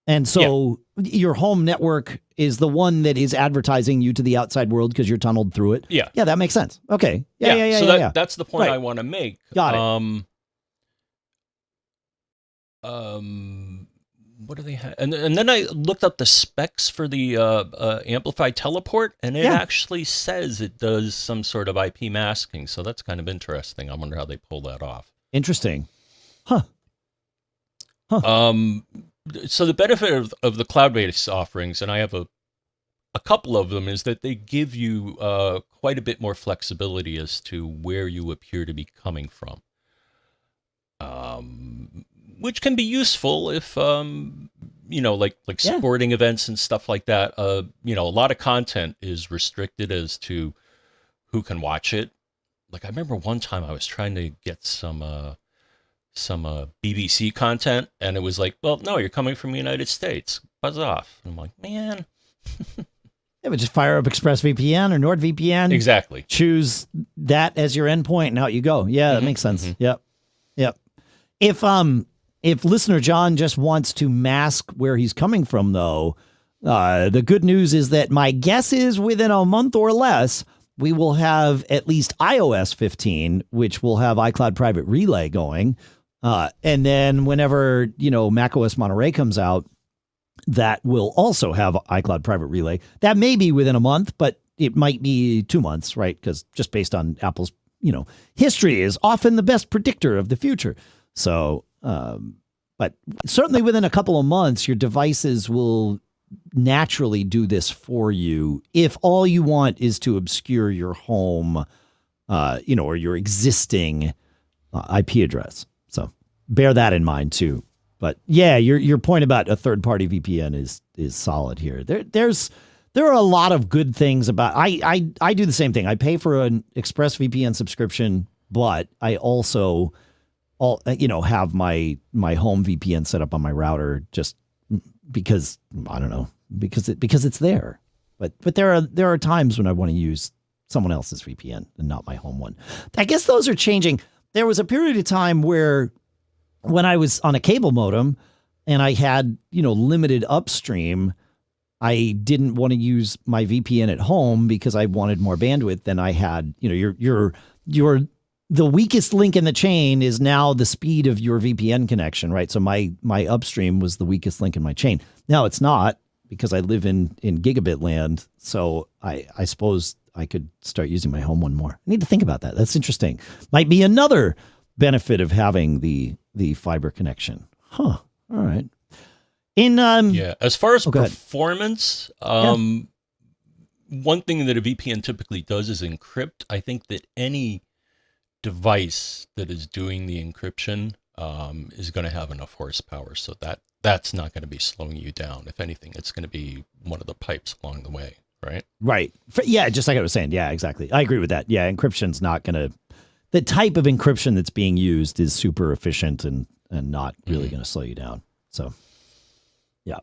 Speaker 2: And so your home network is the one that is advertising you to the outside world because you're tunneled through it. Yeah. Yeah, that makes sense. Okay. Yeah.
Speaker 1: That's the point I want to make.
Speaker 2: Got it.
Speaker 1: What do they have? And then I looked up the specs for the Amplify Teleport, and it actually says it does some sort of IP masking. So that's kind of interesting. I wonder how they pull that off.
Speaker 2: Interesting. Huh.
Speaker 1: So the benefit of the cloud-based offerings, and I have a couple of them, is that they give you quite a bit more flexibility as to where you appear to be coming from. Which can be useful if, like sporting events and stuff like that. A lot of content is restricted as to who can watch it. Like I remember one time I was trying to get some BBC content, and it was like, well, no, you're coming from the United States. Buzz off. And I'm like, man.
Speaker 2: Yeah, but just fire up ExpressVPN or NordVPN.
Speaker 1: Exactly.
Speaker 2: Choose that as your endpoint, and out you go. Yeah, that makes sense. Yep. If listener John just wants to mask where he's coming from, though, the good news is that my guess is within a month or less, we will have at least iOS 15, which will have iCloud Private Relay going. And then whenever, macOS Monterey comes out, that will also have iCloud Private Relay. That may be within a month, but it might be 2 months, right? Because just based on Apple's, history is often the best predictor of the future. So, but certainly within a couple of months, your devices will naturally do this for you if all you want is to obscure your home, or your existing IP address. So bear that in mind too. But yeah, your point about a third-party VPN is solid here. There are a lot of good things about. I do the same thing. I pay for an ExpressVPN subscription, but I also have my home VPN set up on my router just because I don't know because it's there. But there are times when I want to use someone else's VPN and not my home one. I guess those are changing. There was a period of time where when I was on a cable modem and I had, limited upstream, I didn't want to use my VPN at home because I wanted more bandwidth than I had. The weakest link in the chain is now the speed of your VPN connection, right? So my upstream was the weakest link in my chain. Now it's not because I live in gigabit land. So I suppose I could start using my home one more. I need to think about that. That's interesting. Might be another benefit of having the fiber connection. Huh. All right.
Speaker 1: As far as performance, one thing that a VPN typically does is encrypt. I think that any device that is doing the encryption is going to have enough horsepower, so that's not going to be slowing you down. If anything, it's going to be one of the pipes along the way, right? Right.
Speaker 2: Yeah, just like I was saying. Yeah, exactly. I agree with that. Yeah, encryption's not going to... The type of encryption that's being used is super efficient and not really going to slow you down. So, yeah.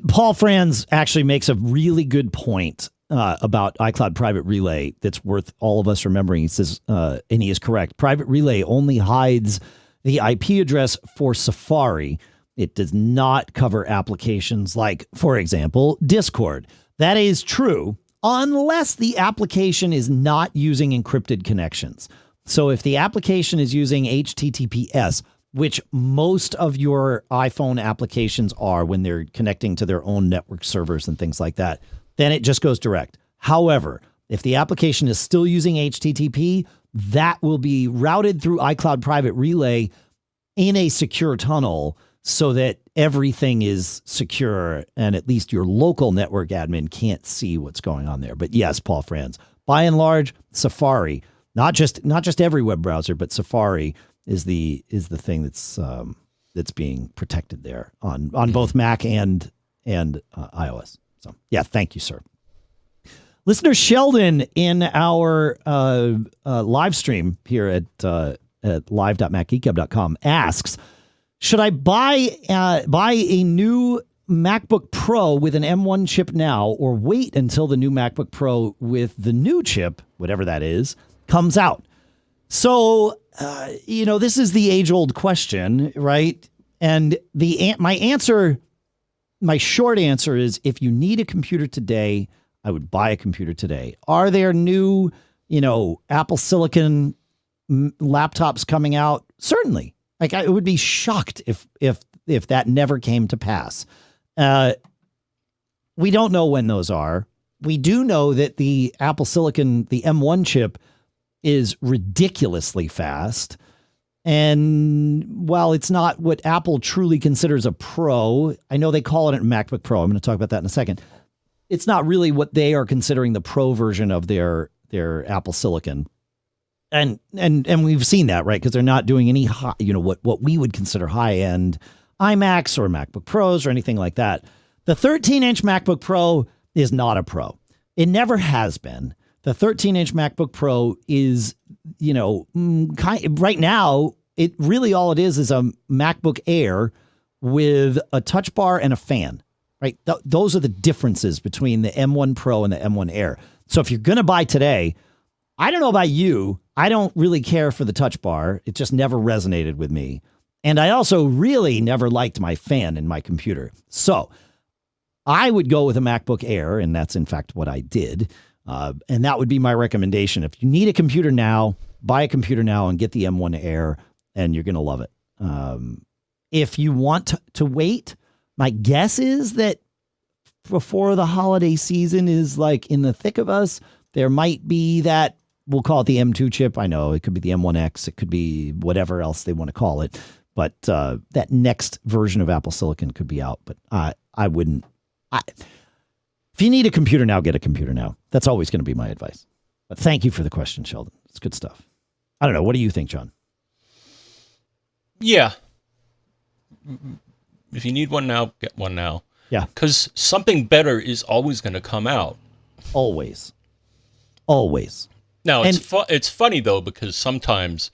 Speaker 2: Paul Franz actually makes a really good point about iCloud Private Relay that's worth all of us remembering. He says, and he is correct, Private Relay only hides the IP address for Safari. It does not cover applications like, for example, Discord. That is true unless the application is not using encrypted connections. So if the application is using HTTPS, which most of your iPhone applications are when they're connecting to their own network servers and things like that, then it just goes direct. However, if the application is still using HTTP, that will be routed through iCloud Private Relay in a secure tunnel so that everything is secure and at least your local network admin can't see what's going on there. But yes, Paul Franz, by and large, Safari, not just every web browser, but Safari is the thing that's being protected there on both Mac and iOS. So yeah, thank you, sir. Listener Sheldon in our live stream here at live.macgeekgab.com asks, should I buy a new MacBook Pro with an M1 chip now or wait until the new MacBook Pro with the new chip, whatever that is, comes out? So, this is the age-old question, right? And my short answer is if you need a computer today, I would buy a computer today. Are there new, Apple Silicon laptops coming out? Certainly. Like I would be shocked if that never came to pass. We don't know when those are. We do know that the Apple Silicon, the M1 chip, is ridiculously fast. And while it's not what Apple truly considers a Pro, I know they call it a MacBook Pro. I'm going to talk about that in a second. It's not really what they are considering the Pro version of their Apple Silicon. And we've seen that, right? Because they're not doing any high, what we would consider high-end iMacs or MacBook Pros or anything like that. The 13-inch MacBook Pro is not a Pro. It never has been. The 13-inch MacBook Pro is, right now, it really all it is a MacBook Air with a touch bar and a fan, right? Those are the differences between the M1 Pro and the M1 Air. So if you're going to buy today, I don't know about you, I don't really care for the touch bar. It just never resonated with me. And I also really never liked my fan in my computer. So I would go with a MacBook Air, and that's in fact what I did. And that would be my recommendation. If you need a computer now, buy a computer now and get the M1 Air, and you're going to love it. If you want to wait, my guess is that before the holiday season is like in the thick of us, there might be that, we'll call it the M2 chip. I know it could be the M1X. It could be whatever else they want to call it. But that next version of Apple Silicon could be out. But I wouldn't. If you need a computer now, get a computer now. That's always going to be my advice. But thank you for the question, Sheldon. It's good stuff. I don't know. What do you think, John?
Speaker 1: Yeah. if you need one now, get one now.
Speaker 2: Yeah.
Speaker 1: Because something better is always going to come out.
Speaker 2: Always.
Speaker 1: Now, it's funny, though, because sometimes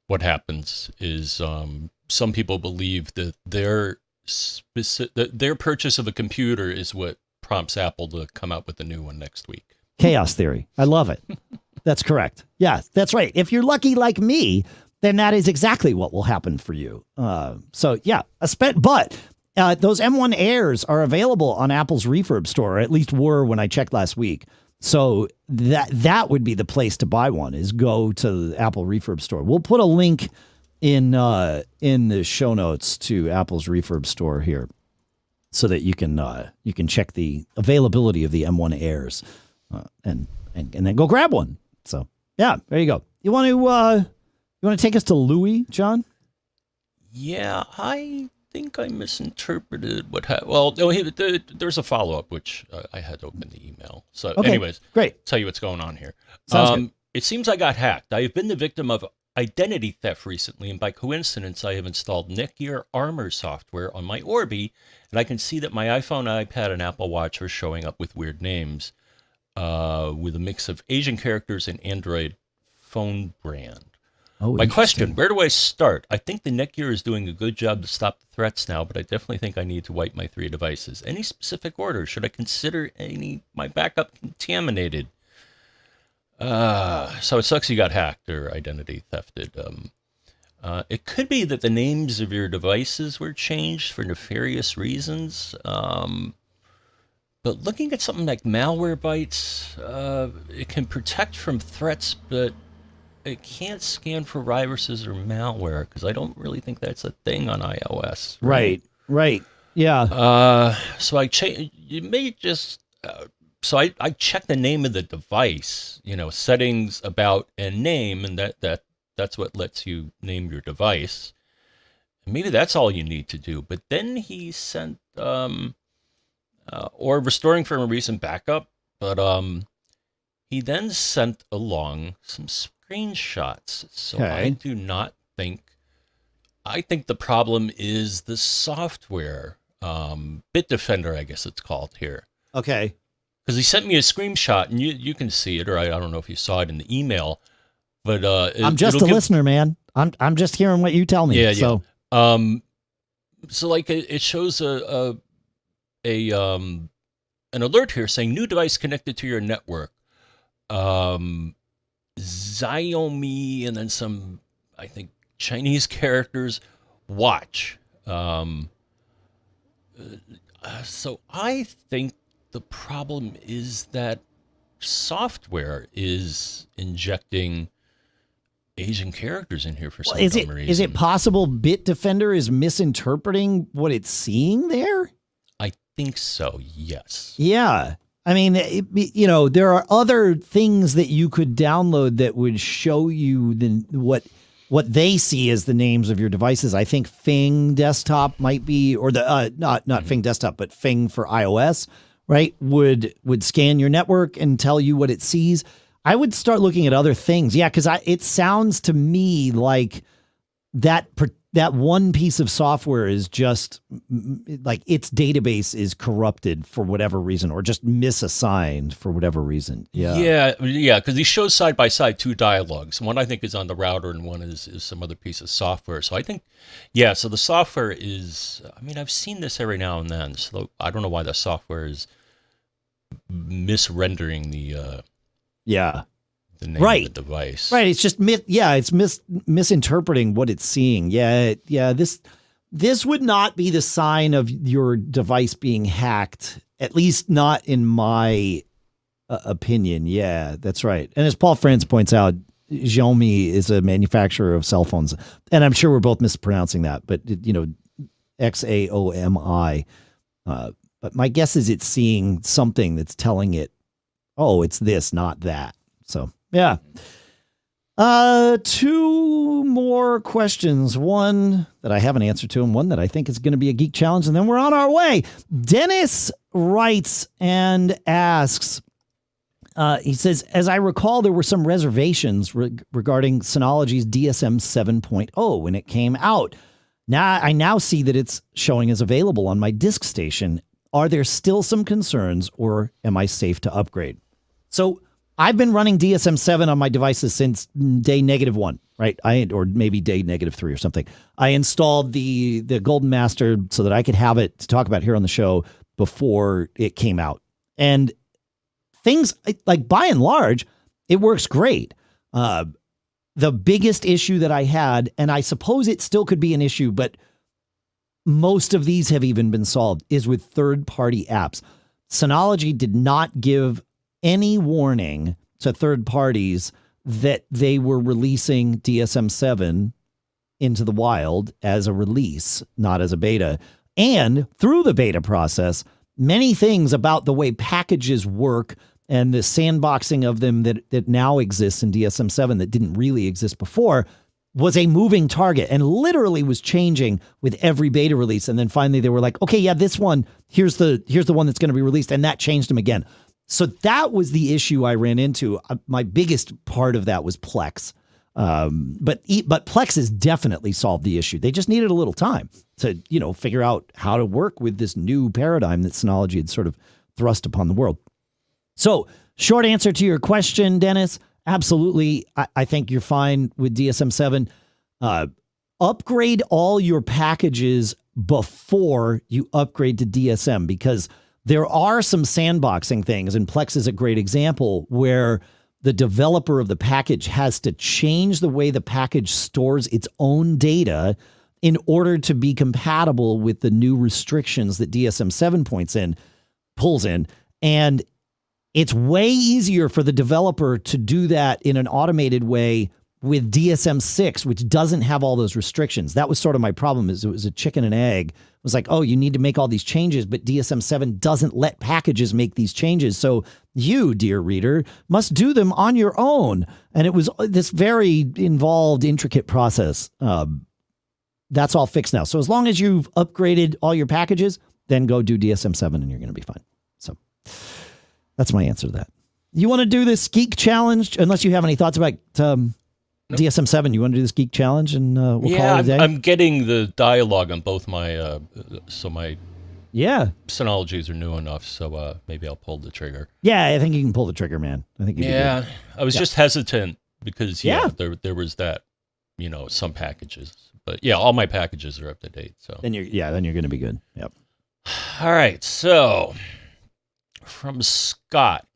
Speaker 1: what happens is some people believe that their purchase of a computer is what prompts Apple to come out with a new one next week.
Speaker 2: Chaos theory. I love it. That's correct. Yeah, that's right. If you're lucky like me, then that is exactly what will happen for you. So yeah, but those M1 Airs are available on Apple's Refurb store, or at least were when I checked last week. So that would be the place to buy one, is go to the Apple Refurb store. We'll put a link in the show notes to Apple's Refurb store here, so that you can check the availability of the M1 Airs, and then go grab one. So yeah, there you go. You want to take us to Louis, John?
Speaker 1: Yeah, I think I misinterpreted what happened. Well, no, there's a follow-up, which I had to open the email. So
Speaker 2: okay,
Speaker 1: anyways,
Speaker 2: great.
Speaker 1: Tell you what's going on here.
Speaker 2: Sounds good.
Speaker 1: It seems I got hacked. I have been the victim of identity theft recently, and by coincidence, I have installed Netgear Armor software on my Orbi, and I can see that my iPhone, iPad, and Apple Watch are showing up with weird names, with a mix of Asian characters and Android phone brand.
Speaker 2: Oh,
Speaker 1: my question, where do I start? I think the Netgear is doing a good job to stop the threats now, but I definitely think I need to wipe my 3 devices. Any specific order? Should I consider my backup contaminated? So it sucks you got hacked or identity thefted. It could be that the names of your devices were changed for nefarious reasons. But looking at something like Malwarebytes, it can protect from threats, but it can't scan for viruses or malware, because I don't really think that's a thing on iOS.
Speaker 2: Right. Yeah.
Speaker 1: So I check the name of the device, settings, about, and name, and that's what lets you name your device. And maybe that's all you need to do. But then he sent or restoring from a recent backup, but he then sent along some screenshots. So
Speaker 2: okay.
Speaker 1: I think the problem is the software, Bitdefender, I guess it's called here.
Speaker 2: Okay.
Speaker 1: Because he sent me a screenshot, and you can see it, or I don't know if you saw it in the email, but
Speaker 2: I'm just a listener, man. I'm just hearing what you tell me.
Speaker 1: Yeah,
Speaker 2: so.
Speaker 1: yeah. So like it shows an alert here saying new device connected to your network. Xiaomi, and then some, I think, Chinese characters. Watch. So I think the problem is that software is injecting Asian characters in here for some dumb reason.
Speaker 2: Is it possible Bitdefender is misinterpreting what it's seeing there?
Speaker 1: I think so, yes.
Speaker 2: Yeah. I mean, there are other things that you could download that would show you what they see as the names of your devices. I think Fing Desktop might be, or the not Fing Desktop, but Fing for iOS, right? Would scan your network and tell you what it sees. I would start looking at other things. Yeah, because it sounds to me like that one piece of software is just like its database is corrupted for whatever reason, or just misassigned for whatever reason. Yeah.
Speaker 1: Because he shows side by side 2 dialogues. One I think is on the router, and one is some other piece of software. So I think, so the software is, I've seen this every now and then. So I don't know why the software is misrendering the name of the device.
Speaker 2: Right. It's just misinterpreting what it's seeing. Yeah. This would not be the sign of your device being hacked, at least not in my opinion. Yeah, that's right. And as Paul France points out, Xiaomi is a manufacturer of cell phones, and I'm sure we're both mispronouncing that, but Xiaomi. But my guess is it's seeing something that's telling it, oh, it's this, not that. So, yeah. 2 more questions. One that I have an answer to, and one that I think is going to be a geek challenge, and then we're on our way. Dennis writes and asks, he says, as I recall, there were some reservations regarding Synology's DSM 7.0 when it came out. Now I now see that it's showing as available on my disk station. Are there still some concerns, or am I safe to upgrade? So I've been running DSM-7 on my devices since day -1, right? Or maybe day -3 or something. I installed the Golden Master so that I could have it to talk about here on the show before it came out. And things, like, by and large, it works great. The biggest issue that I had, and I suppose it still could be an issue, but most of these have even been solved, is with third-party apps. Synology did not give any warning to third parties that they were releasing DSM-7 into the wild as a release, not as a beta. And through the beta process, many things about the way packages work and the sandboxing of them that now exists in DSM-7 that didn't really exist before was a moving target and literally was changing with every beta release. And then finally they were like, okay, yeah, this one, here's the one that's going to be released. And that changed them again. So that was the issue I ran into. My biggest part of that was Plex. But Plex has definitely solved the issue. They just needed a little time to, figure out how to work with this new paradigm that Synology had sort of thrust upon the world. So, short answer to your question, Dennis, absolutely. I think you're fine with DSM-7. Upgrade all your packages before you upgrade to DSM, because there are some sandboxing things, and Plex is a great example, where the developer of the package has to change the way the package stores its own data in order to be compatible with the new restrictions that DSM-7 pulls in. And it's way easier for the developer to do that in an automated way with DSM-6, which doesn't have all those restrictions. That was sort of my problem, is it was a chicken and egg. It was like, oh, you need to make all these changes, but DSM-7 doesn't let packages make these changes. So you, dear reader, must do them on your own. And it was this very involved, intricate process. That's all fixed now. So as long as you've upgraded all your packages, then go do DSM-7 and you're going to be fine. So that's my answer to that. You want to do this geek challenge? Unless you have any thoughts about DSM-7, you want to do this geek challenge, and we'll call it a day?
Speaker 1: I'm getting the dialogue on both my my Synologies are new enough, so maybe I'll pull the trigger.
Speaker 2: Yeah, I think you can pull the trigger, man. I think
Speaker 1: I was just hesitant because there was that, some packages, but all my packages are up to date. So
Speaker 2: then you're going to be good. Yep.
Speaker 1: All right, so from Scott.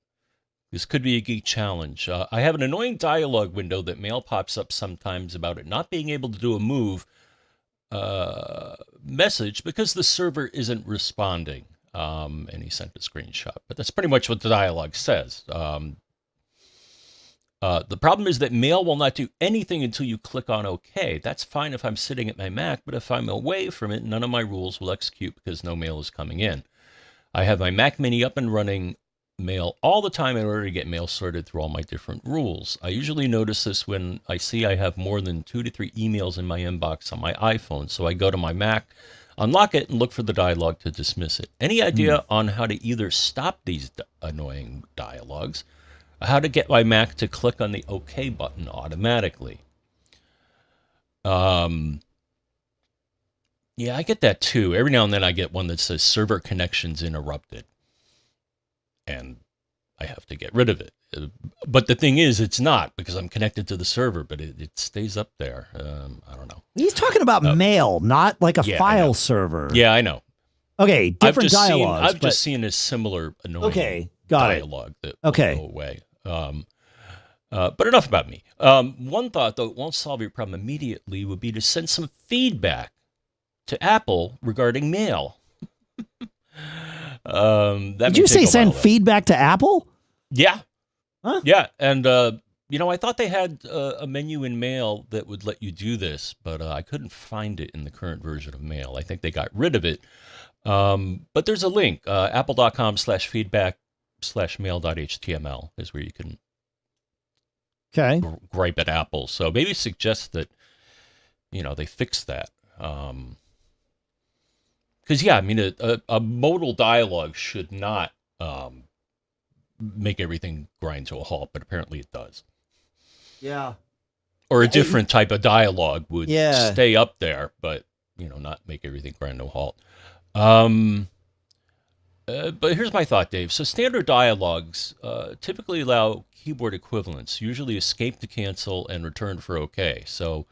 Speaker 1: This could be a geek challenge. I have an annoying dialog window that mail pops up sometimes about it not being able to do a move message because the server isn't responding. And he sent a screenshot. But that's pretty much what the dialog says. The problem is that mail will not do anything until you click on OK. That's fine if I'm sitting at my Mac, but if I'm away from it, none of my rules will execute because no mail is coming in. I have my Mac Mini up and running mail all the time in order to get mail sorted through all my different rules. I usually notice this when I see I have more than 2 to 3 emails in my inbox on my iPhone. So I go to my Mac, unlock it, and look for the dialog to dismiss it. Any idea on how to either stop these annoying dialogues, how to get my Mac to click on the OK button automatically? Yeah, I get that too. Every now and then I get one that says server connections interrupted. And I have to get rid of it. But the thing is, it's not, because I'm connected to the server, but it stays up there. I don't know.
Speaker 2: He's talking about mail, not like a file server.
Speaker 1: Yeah, I know.
Speaker 2: Okay, different dialogues.
Speaker 1: I've just seen a similar annoying dialogue that will go away. But enough about me. One thought, though, it won't solve your problem immediately, would be to send some feedback to Apple regarding mail.
Speaker 2: Did you say send feedback to Apple?
Speaker 1: Yeah.
Speaker 2: Huh?
Speaker 1: Yeah. And, I thought they had a menu in Mail that would let you do this, but I couldn't find it in the current version of Mail. I think they got rid of it. But there's a link, apple.com/feedback/mail.html is where you can gripe at Apple. So maybe suggest that, they fix that. Because, a modal dialogue should not make everything grind to a halt, but apparently it does.
Speaker 2: Yeah.
Speaker 1: Or a different type of dialogue would stay up there, but, not make everything grind to a halt. But here's my thought, Dave. So standard dialogues typically allow keyboard equivalents, usually escape to cancel and return for OK. So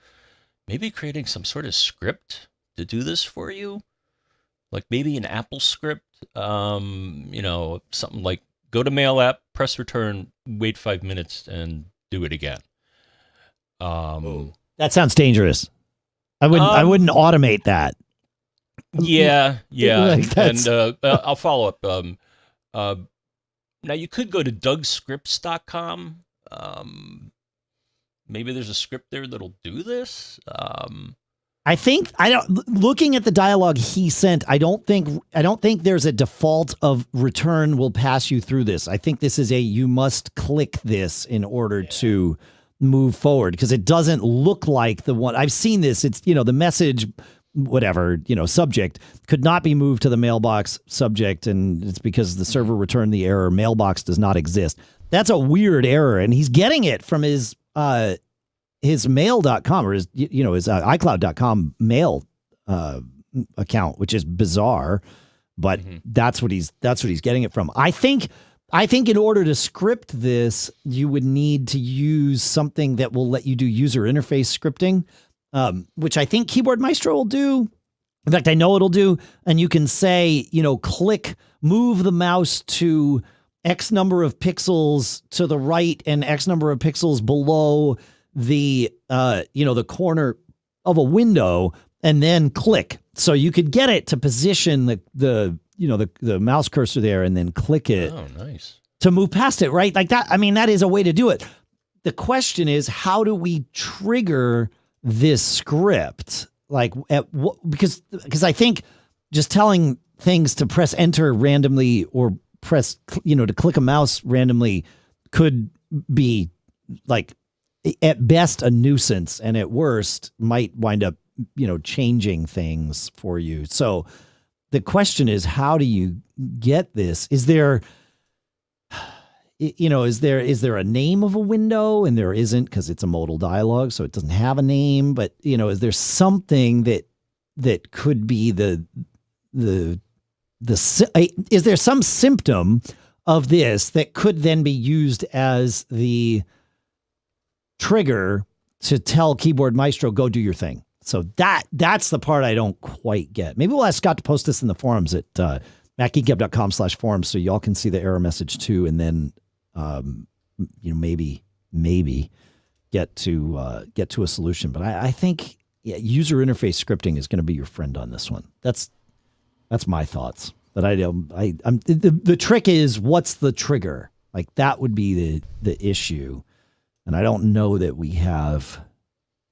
Speaker 1: maybe creating some sort of script to do this for you, like maybe an Apple script, something like go to Mail app, press return, wait 5 minutes, and do it again.
Speaker 2: That sounds dangerous. I wouldn't automate that.
Speaker 1: Yeah.
Speaker 2: Like
Speaker 1: and I'll follow up. Now you could go to dougscripts.com. Maybe there's a script there that'll do this.
Speaker 2: Looking at the dialogue he sent, I don't think there's a default of return will pass you through this. I think this is you must click this in order to move forward, because it doesn't look like the one I've seen this. It's, the message, whatever, subject could not be moved to the mailbox subject. And it's because the server returned the error. Mailbox does not exist. That's a weird error. And he's getting it from his mail.com or his iCloud.com mail account, which is bizarre, but that's what he's getting it from. I think in order to script this, you would need to use something that will let you do user interface scripting, which I think Keyboard Maestro will do. In fact, I know it'll do. And you can say, move the mouse to X number of pixels to the right and X number of pixels below the corner of a window, and then click. So you could get it to position the mouse cursor there and then click it.
Speaker 1: Oh, nice. To
Speaker 2: move past it, right? Like that. I mean, that is a way to do it. The question is, how do we trigger this script? Like because I think just telling things to press enter randomly or press, to click a mouse randomly could be like at best a nuisance, and at worst might wind up, changing things for you. So the question is, how do you get this? Is there a name of a window? And there isn't, because it's a modal dialogue, so it doesn't have a name. But is there something that could be is there some symptom of this that could then be used as the trigger to tell Keyboard Maestro, go do your thing? So that's the part I don't quite get. Maybe we'll ask Scott to post this in the forums at macgeekgab.com/forums, so y'all can see the error message too, and then maybe get to a solution. But I think user interface scripting is going to be your friend on this one. That's my thoughts. But the trick is, what's the trigger? Like, that would be the issue. And I don't know that we have.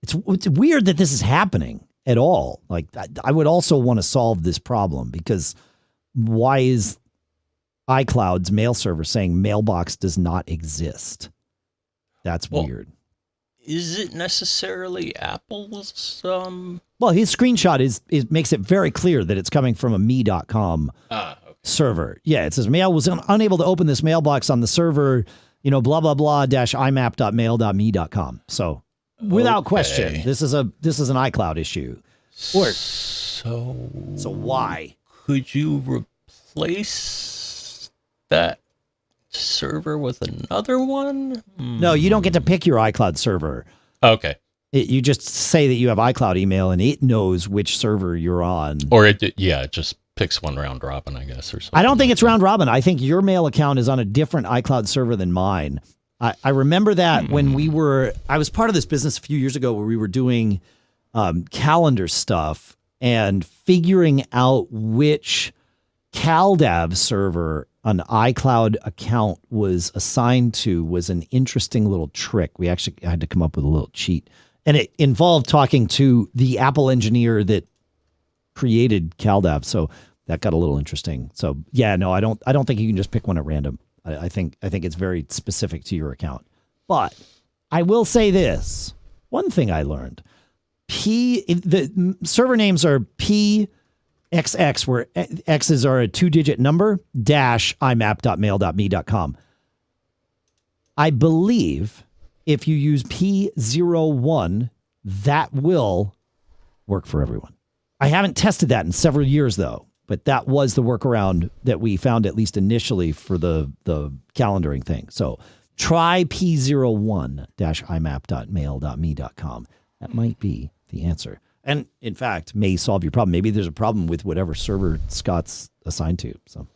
Speaker 2: It's weird that this is happening at all. Like, I would also want to solve this problem, because why is iCloud's mail server saying mailbox does not exist? That's weird.
Speaker 1: Is it necessarily Apple's?
Speaker 2: Well, his screenshot makes it very clear that it's coming from a me.com server. Yeah, it says mail was unable to open this mailbox on the server, blah, blah, blah, -imap.mail.me.com. So without question, this is an iCloud issue. So why?
Speaker 1: Could you replace that server with another one?
Speaker 2: No, you don't get to pick your iCloud server.
Speaker 1: Okay.
Speaker 2: You just say that you have iCloud email, and it knows which server you're on.
Speaker 1: Or it just picks one round robin, I guess, or something.
Speaker 2: I don't think it's round robin. I think your mail account is on a different iCloud server than mine. I remember that when I was part of this business a few years ago where we were doing calendar stuff, and figuring out which CalDAV server an iCloud account was assigned to was an interesting little trick. We actually had to come up with a little cheat, and it involved talking to the Apple engineer that created CalDAV. So that got a little interesting. So yeah, no, I don't think you can just pick one at random. I think it's very specific to your account. But I will say this. One thing I learned, the server names are PXX, where X's are a 2-digit number, -imap.mail.me.com. I believe if you use P01, that will work for everyone. I haven't tested that in several years, though. But that was the workaround that we found, at least initially, for the calendaring thing. So try p01-imap.mail.me.com. That might be the answer. And, in fact, may solve your problem. Maybe there's a problem with whatever server Scott's assigned to. So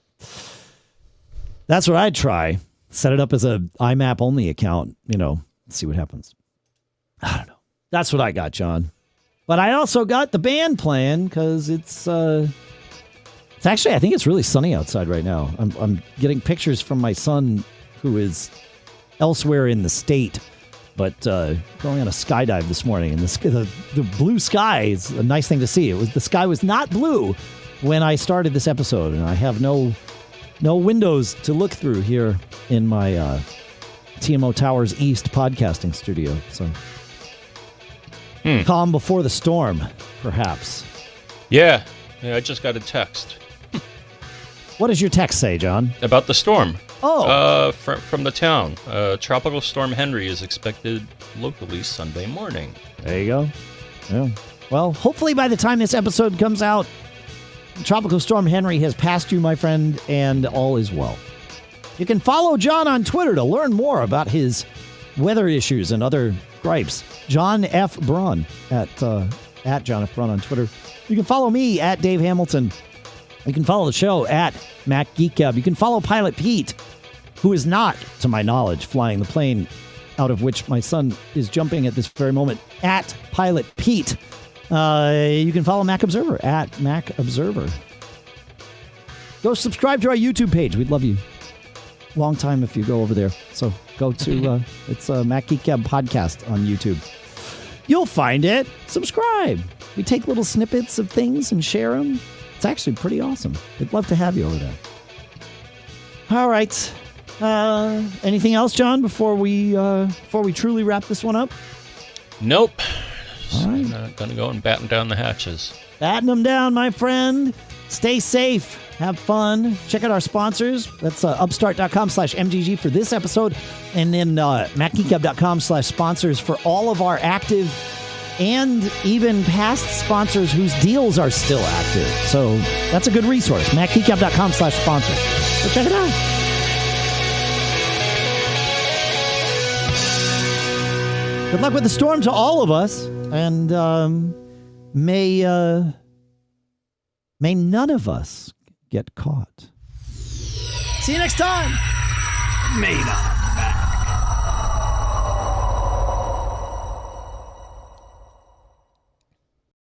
Speaker 2: that's what I'd try. Set it up as a IMAP-only account, see what happens. I don't know. That's what I got, John. But I also got the band playing because it's actually, I think it's really sunny outside right now. I'm getting pictures from my son who is elsewhere in the state, but going on a skydive this morning. And the blue sky is a nice thing to see. The sky was not blue when I started this episode, and I have no windows to look through here in my TMO Towers East podcasting studio. So calm before the storm, perhaps.
Speaker 1: Yeah, I just got a text.
Speaker 2: What does your text say, John?
Speaker 1: About the storm.
Speaker 2: Oh.
Speaker 1: From the town. Tropical Storm Henry is expected locally Sunday morning.
Speaker 2: There you go. Yeah. Well, hopefully by the time this episode comes out, Tropical Storm Henry has passed you, my friend, and all is well. You can follow John on Twitter to learn more about his weather issues and other gripes. John F. Braun at John F. Braun on Twitter. You can follow me at Dave Hamilton. You can follow the show at Geek Gab. You can follow Pilot Pete, who is not, to my knowledge, flying the plane out of which my son is jumping at this very moment, at Pilot Pete. You can follow Mac Observer at Mac Observer. Go subscribe to our YouTube page. We'd love you. Long time if you go over there. So go to, it's Mac Geek Gab podcast on YouTube. You'll find it. Subscribe. We take little snippets of things and share them. It's actually pretty awesome. We'd love to have you over there. All right. Anything else, John, before we truly wrap this one up?
Speaker 1: Nope.
Speaker 2: All right.
Speaker 1: I'm not going to go and batten down the hatches.
Speaker 2: Batten them down, my friend. Stay safe. Have fun. Check out our sponsors. That's upstart.com/MGG for this episode. And then MacGeekGab.com/sponsors for all of our active and even past sponsors whose deals are still active. So that's a good resource. MacGeekGab.com/sponsors. So check it out. Good luck with the storm to all of us. And may none of us get caught. See you next time.
Speaker 4: May not.